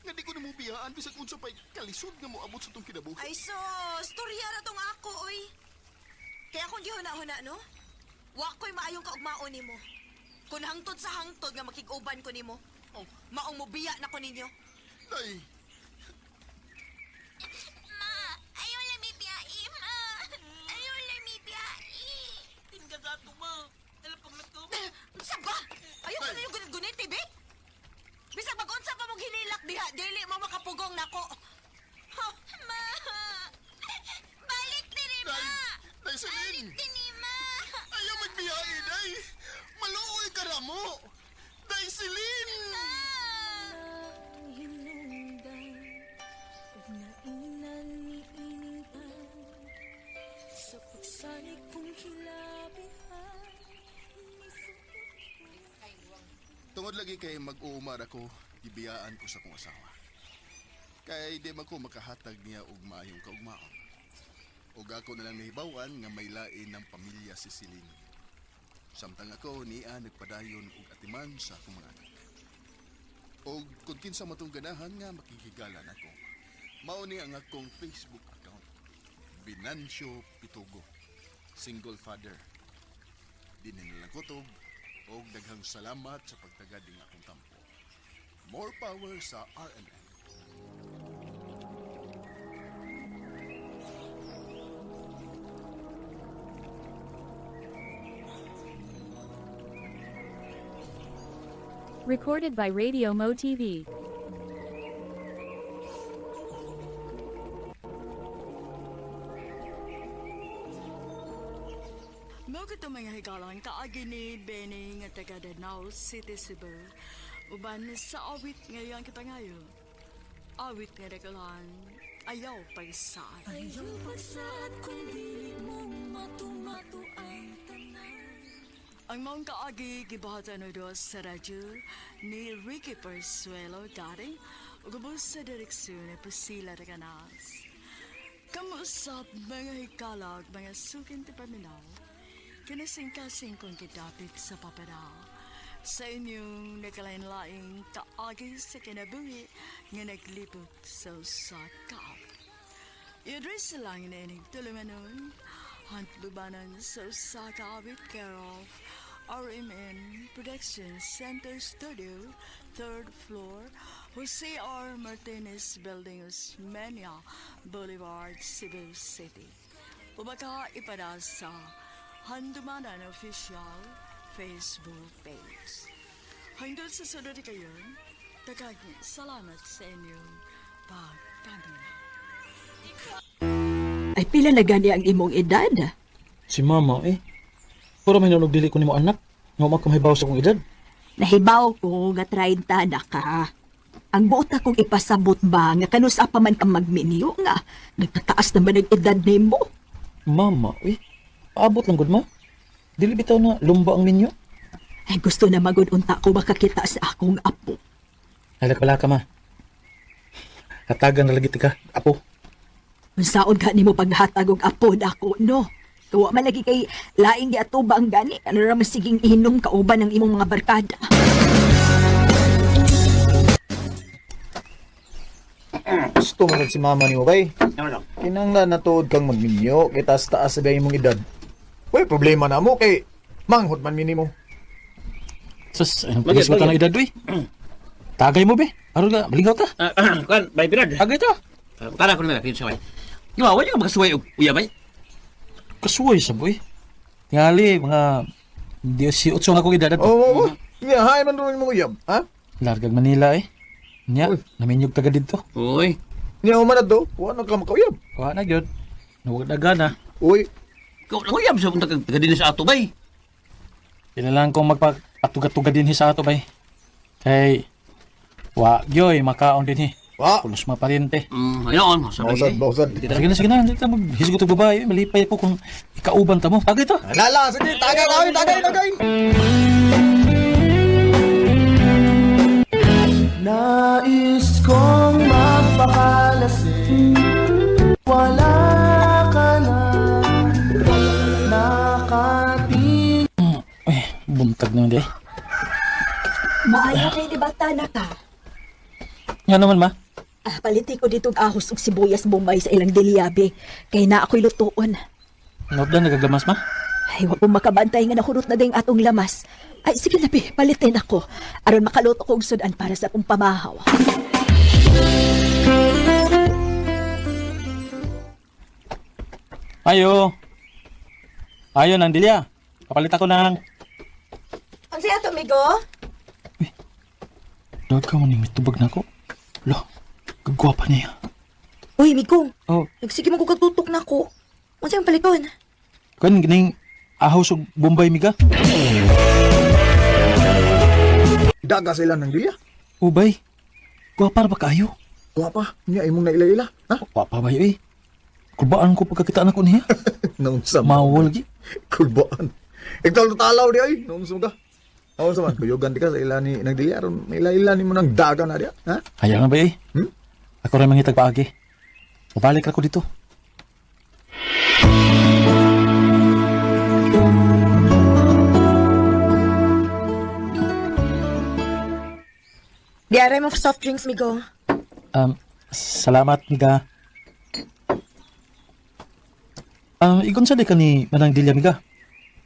Nga di ko na mo biyaan, bisag unsa pa'y kalisod nga mo abot sa itong kinabuhi. Ay storya na tong ako, oy. Kaya kung gihuna-huna, no? Wa ko'y maayong kaugmaon nimo. Kung hangtod sa hangtod nga makig-uban ko nimo, maong mubiya na ko ninyo. Day, Ayaw lang may biyai, ma. Ayaw lang may biyai. Tingga gato, ma. Talapag na to. Saba! Ayaw ko na yung gunit-gunit, tibi. Bisag mag-unsa pa mong hinilak diha, dili mo makapugong nako. Ma! Balik diri, ma! Day, Celine! Balik diri, ma! Ayaw magbiyae, Day! Maluoy ka na mo! Day, Celine! Tungod lagi kay mag-uumar ako, ibiyaan ko sa kong asawa. Kay di man ko makahatag niya og maayong kaugmaon. Og ako na lang nahibawan nga may lain ng pamilya si Celine. Samtang ako niya nagpadayon og atiman sa akong mga anak. Og kung kinsa matong ganahan nga makikigalan ako. Mao ni ang akong Facebook account. Binancio Pitugo. Single father. Dinilang kutob og daghang salamat sa pagtagad ning akong tampo. More power sa RMN. Recorded by Radio Mo TV. Mo ko mga higalan kaagi ni Benny nga taga Danao City, Cebu. Uban sa awit ngayon kita ngayon. Awit nga dagalan, ayaw pagsaan. Ayaw pagsaan kung dili mong matumato ang tanan. Ang mong kaagi gibahatan do sa radyo ni Ricky Persuelo garing ugubos sa direksyon ni Priscilla Raganas. Kamusap mga hikalag, mga sukin ti paminaw. Kinasing-kasing kong kitapit sa paparaw. Sa inyong nakalain-laing kaagi sa kinabuhi nga naglipot sa usakap. I-address lang na inig tulungan nun. Hantlubanan sa usakap with care of RMN Production Center Studio, 3rd floor, Jose R. Martinez Building, Osmeña Boulevard, Cebu City. Ubaka ipada sa Handumanan Official Facebook page. Hanggang sa sunod kayo, tagagin salamat sa inyong pagtanong. Ay pila na gani ang imong edad? Si mama Pero may nunugdili ko ni mo anak. Nga makamhibaw sa kong edad. Nahibaw ko nga 30 na ka. Ang buot akong ipasabot ba nga kanus pa man kang magminyo nga nagtataas naman ang edad nimo. Mama, paabot lang gud ma. Dili bitaw na lumba ang ninyo. Ay gusto na magud-unta ko makakita sa akong apo. Halak ka ma. Hatagan na lagi ka, apo. Unsaon ka nimo paghatag og apo dako no? Kawa man lagi kay laing giatuba ang gani ano ra masiging inom kauban ng imong mga barkada. Gusto mo si mama ni mo, bay. Kinanglan na tuod kang magminyo, kay taas-taas sa mong edad. Uy, problema na mo, kay manghod man mini mo. Sus, anong pagis mo ka ng edad, uy? Tagay mo, be. Aron ka, malingaw ta. Kan, bay Birad. Tagay ta. Para ko naman, pinsaway. Yung wala ka makasuway og uya, bay. Kasuway sa boy. Tingali, mga 18 nga akong edad. Oo. Nga, hay man rin mo uyab, ha? Largag Manila eh. Nya, naminyog taga dito. Uy. Nga, umanad do. Kuha na ka makauyab. Kuha na gyud. Nawag na gana. Uy. Ikaw lang uyab sa punta taga din sa ato, bay. Kailangan kong magpatuga-tuga din sa ato bay. Kay wa gyoy makaon din Wa. Pulos maparente. Ayun, Bausad, bausad. Sige na. Dito maghisgot og babae, malipay ko kung ikauban ta mo. Tagay to. Lala, sige, tagay. Nais kong magpakalasing, wala ka na nakating. Buntag naman di. Maaya kay di bata na ka. Nga naman ma. Paliti ko dito ahos og sibuyas Bombay sa ilang dilyabe. Kay na ako'y lutuon. Nopdan nagaglamas ma. Ay, wag mo makabantay nga nahurot na ding atong lamas. Ay, sige na, palitin ako. Aron makaluto ko og sudan para sa akong pamahaw. Ayo nang dilya. Kapalit ako ng... Ang siya to, Migo? Dawag ka mo ning mitubag na ako. Lo, kagwapa niya. Uy, Migo. Oh, Nagsige mo ko kagtutok na ko. Ang siyang paliton? kan gining ahos og Bombay miga. Daga sila ng diya. Ubay. Gwapa ba kayo? Guwapa, niya imong naila-ila, ha? Gwapa ba yun eh? Kulbaan ko pagkakita na ko niya. Naunsa Mawal lagi. Kulbaan. Ikaw talaw di ay. Naunsa mo ka. Naunsa man. Kuyugan di ka sa ila ni nagdili. Aron may ila ni mo ng daga na diya. Ha? Hayang na ba eh? Ako rin mangitag paagi. Mabalik ako dito. Diaray mo soft drinks, Migo. Salamat, miga. Igon sa di ka ni Manang Dilya, miga?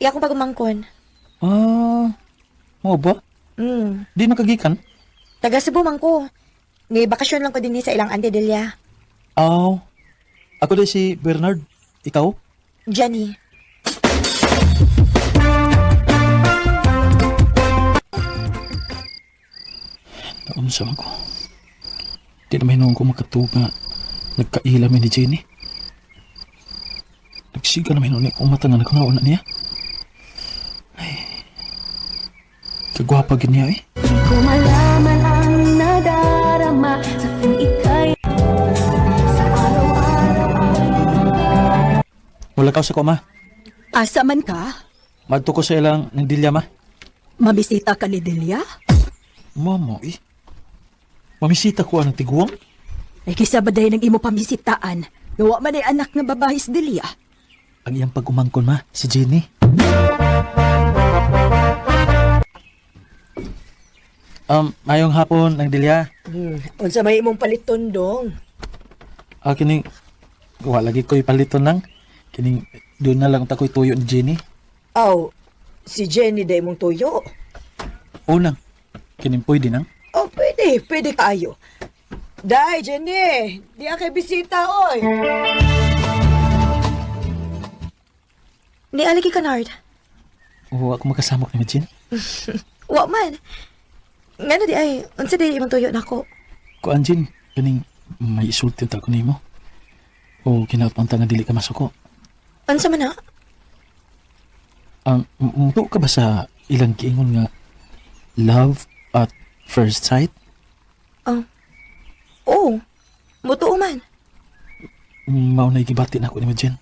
Iya akong pagumangkon. Mo ba? Di nakagikan? Taga Cebu man ko. Ni bakasyon lang ko din sa ilang Antidelia. Ako din si Bernard. Ikaw? Jenny. Naunsa man ko. Di naman hinong ko makatuga. Nagkaila mi ni Jenny. Nagsiga naman hinong kung mata nga nagkungaon na niya. Ay. Kagwapa gin niya eh. Ko malaman ang nadarama sa tuwing ika'y sa araw-araw ay Wala ka sa koma. Asa man ka? Madto ko sa ilang ng Dilya, ma. Mabisita ka ni Delia? Mamo eh. Mamisita ko ang tiguang. Ay kisa ba dahil nang imo pamisitaan? Gawa man ay anak nga babae si Delia. Ang iyang pagumangkon, ma. Si Jenny. Mayong hapon ng Dilya. Unsa may imong paliton dong? Kining wala lagi ko'y paliton lang. Kining doon na lang tako'y tuyo ni Jenny. Aw, si Jenny day mong tuyo. Unang, kining pwede nang. Oh, pwede kayo. Day, Jenny, di akay bisita, oy. Ni aligi ka, Nard. Oo, ako magkasamok ni Jen. Wa man. Nga na di ay, unsa di imong tuyo na ko. Kuan Jen, kining may isulti ta ko nimo. O kinautmanta nga dili ka masuko. Unsa man na? Muto ka ba sa ilang giingon nga love at first sight? Oo. Mutuo man. Maunay gibati na ako ni Jen.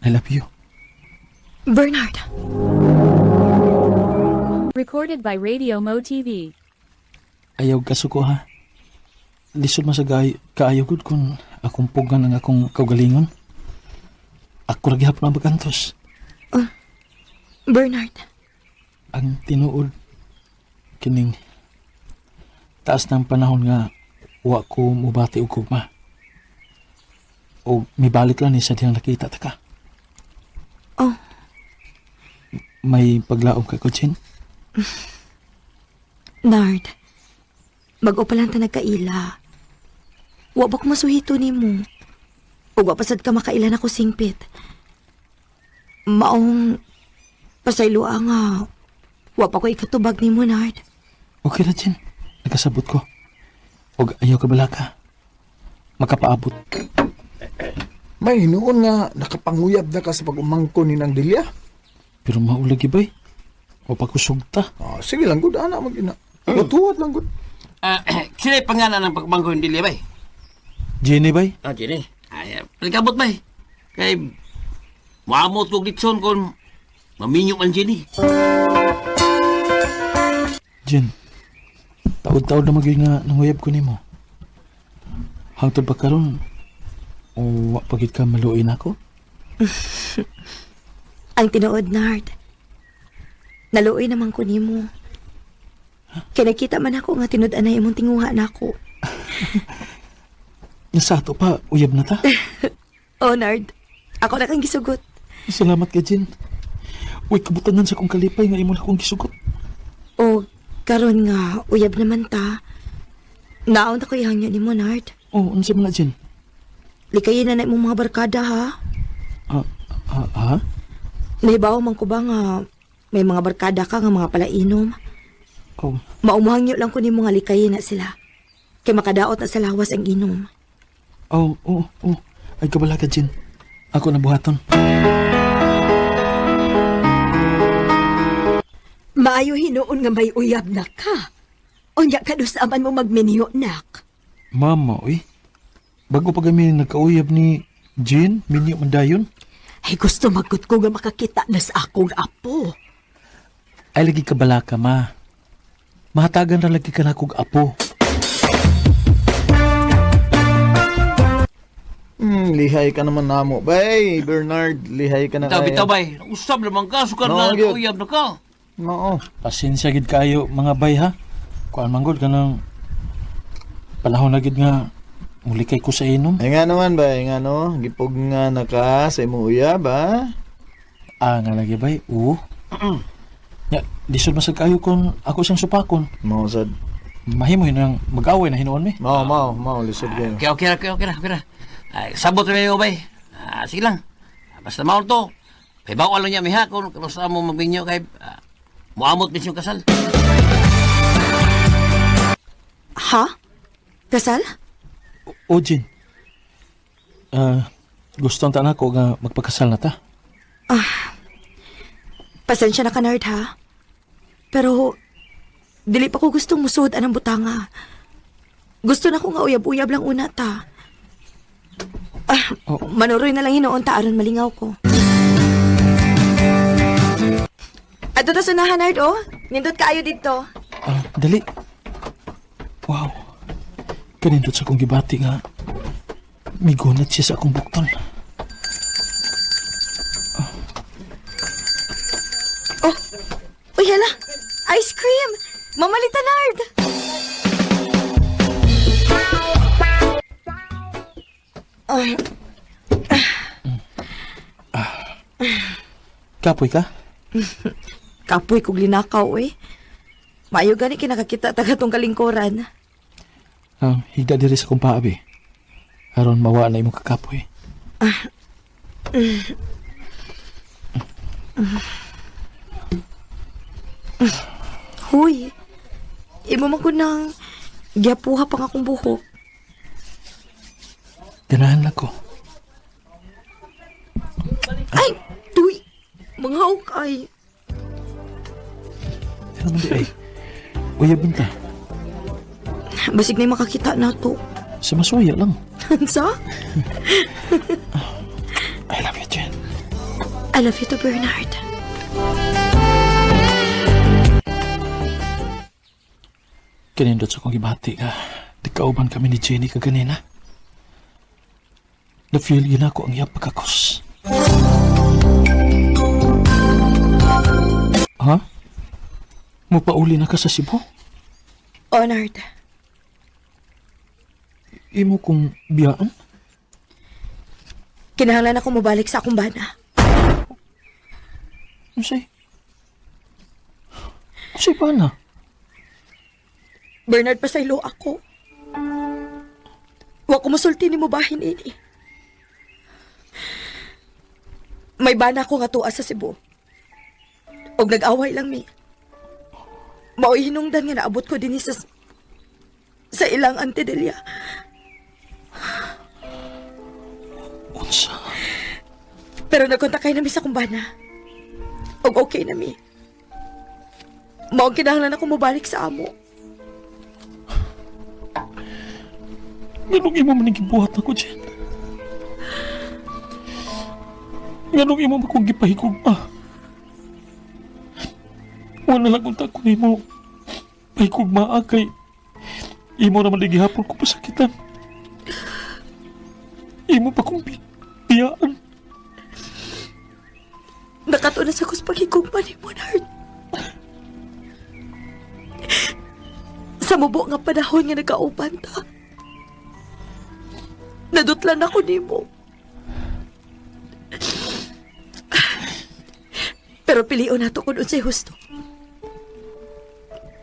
I love you. Bernard. Recorded by Radio Mo TV. Ayaw ka suko ha. Lisod mo sa kaayaw gud kung akong pugan ang akong kaugalingon. Ako lagi hapon ang bagantos. Bernard. Ang tinuod kining taas ng panahon nga wa ko mubati og gugma. O mibalik lang ni sa diyang nakita ta ka. Oh. May paglaom ka ko, Jin? Nard, bago pa lang ta nagkaila. Wa ba ko masuhito ni mo? O wa pasad ka makaila na ko singpit. Maong pasayloa nga. Wa pa ko ikatubag ni mo, Nard. Okay na, Jin. Nagkasabot ko. Og ayaw ka balaka. Makapaabot. May noon nga nakapanguyab na ka sa pag-umangko ni nang Delia. Pero maulagi ba'y? O pagkusugta. Sige lang, good. Anak, mag-ina. Tuwad lang, good. Sila pangalan ng pagbangko hindi liya, bay? Jenny ba'y? Jenny. Ay, palikabot, bay. Kay, maamot kong ditson kung maminyong ang Jenny. Jen, taod-taod na maging nga nanguyab ko ni mo. Hangtod pa karon o wa pagit ka maluin ako? Ang tinuod, Nard. Naluoy naman ko nimo. Kinakita man ako nga tinud-an na imong tinguha na ako. Nasato pa, uyab na ta. Oh, Nard. Ako na kang gisugot. Salamat ka, Jen. Uy, kabutanan sa kong kalipay nga imo na kong gisugot. O, karon nga, uyab naman ta. Naon na ko ihangyo ni mo, Nard. Oh, ano sa mga, Jen? Likayin na imong mga barkada, ha? Ha? Nahibaw man ko ba nga may mga barkada ka nga mga palainom? Oh. Maumahangyo lang ko ni mga likayin na sila. Kay makadaot na sa lawas ang inom. Oh. Ay, kabala ka, Jen. Ako na buhaton. Maayo hinuon nga may uyab na ka. Unya ka aman mo magminiyo, nak. Mama, uy. Bago pa kami nagkauyab ni Jen, minyo mandayon. Ay, gusto magkut ko nga makakita na sa akong apo. Ay, lagi ka bala ka, ma. Mahatagan na lagi ka na kong apo. Lihay ka naman namo. Bay, Bernard, lihay ka na kaya. Bitaw, bay. Usab naman ka. Sukar na uyab na ka. Oo. Pasensya gid kayo, mga bay, ha? Kuan manggod ka ng panahon na gid nga muli kay ko sa inom. Ay nga naman, bay. Nga no, gipog nga naka sa imong uyab, ha? Nga lagi, bay. Oo. Ya, disod masag kayo kung ako siyang supakon. Mausad. Mahimo yun mag-away na hinuon mi. Mau, lisod kayo. Okay na. Ay, sabot na yung bay. Sige lang. Basta maon to. Kay bawal lang niya miha kung sa mo magbinyo kay muamot din yung kasal. Ha? Kasal? O, Jin. Gusto ang tanak ko nga magpakasal na ta. Pasensya na ka, Nard, ha? Pero, dili pa ko gustong musud anang butanga. Gusto na ko nga uyab-uyab lang una ta. Manuroy na lang hinoon ta aron malingaw ko. Ato ta sunahan, Nard, oh. Nindot kaayo dito. Dali. Wow. Kanindot sa kong gibati nga. Migunat siya sa akong bukton. Oh, uy, hala. Ice cream. Mamalita, Nard. Kapoy ka? Kapoy kog linakaw, eh. Maayo gani kinakakita taga tong kalingkoran. Higda diri sa kong paabi. Aron mawa na imong kakapoy. Huy, imo man ko nang giapuha pang akong buhok. Ganahan lang ko. Ay, tuy, mga hukay. Ano man di ay? Uyabin ta. Basig na makakita na to. Sa masuya lang. Sa? I love you, Jen. I love you too, Bernard. Kanindot sa kong ibati ka. Di kauban kami ni Jenny kaganina. Na-feel yun ako ang iyang pagkakos. Ha? Mupauli na ka sa Cebu? Honored. imo kong biyaan? Kinahanglan ako mabalik sa akong bana. Unsay pa na? Bernard, pasaylo ako. Wa ko musulti ni mo bahin ini. May bana ko nga tuwa sa Cebu. Og nag-away lang mi. Mao'y hinungdan nga naabot ko din sa ilang Antidelia. Unsa? Pero nagkontakay na mi sa kumbana. Og okay na mi. Maong kinahanglan ako mabalik sa amo. Ganong imo man gibuhat ako dyan? Ganong imo man kong gipahigugma? Wala lang kung tako nimo pahigugma kay imo naman gihapon ko pasakitan. Imo pa kong biyaan. Nakatunas ako sa paghigugma ni Monard. Sa mubo nga panahon nga nagkauban ta. Nadutlan ako nimo. Pero pilion nato kung unsay husto.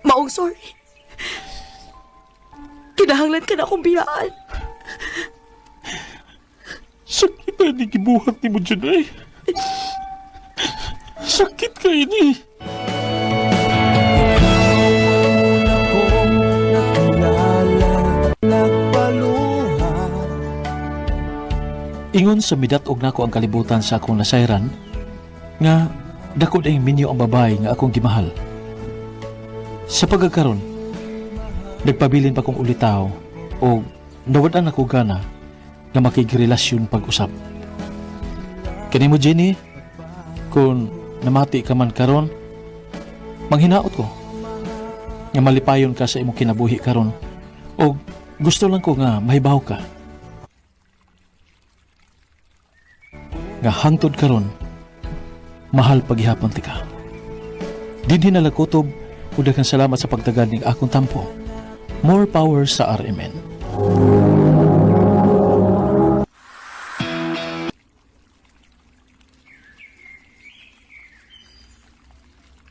Maong sorry. Kinahanglan ka na akong biyaan. Sakit na ni gibuhat ni mo dyan ay. Sakit ka ini. Ingon sa midat-og nako ang kalibutan sa akong nasayran nga dako daing minyo ang babae nga akong gimahal. Sa pagkakaron, nagpabilin pa kong ulitaw o nawadan ako gana nga makigrelasyon pag-usap. Kani mo, Jenny, kung namati ka man karon, manghinaot ko nga malipayon ka sa imong kinabuhi karon o gusto lang ko nga mahibaw ka. Nga hangtod karon, mahal paghihapon ti ka. Dinhi na lakutob, udagang salamat sa pagtagad ning akong tampo. More power sa RMN.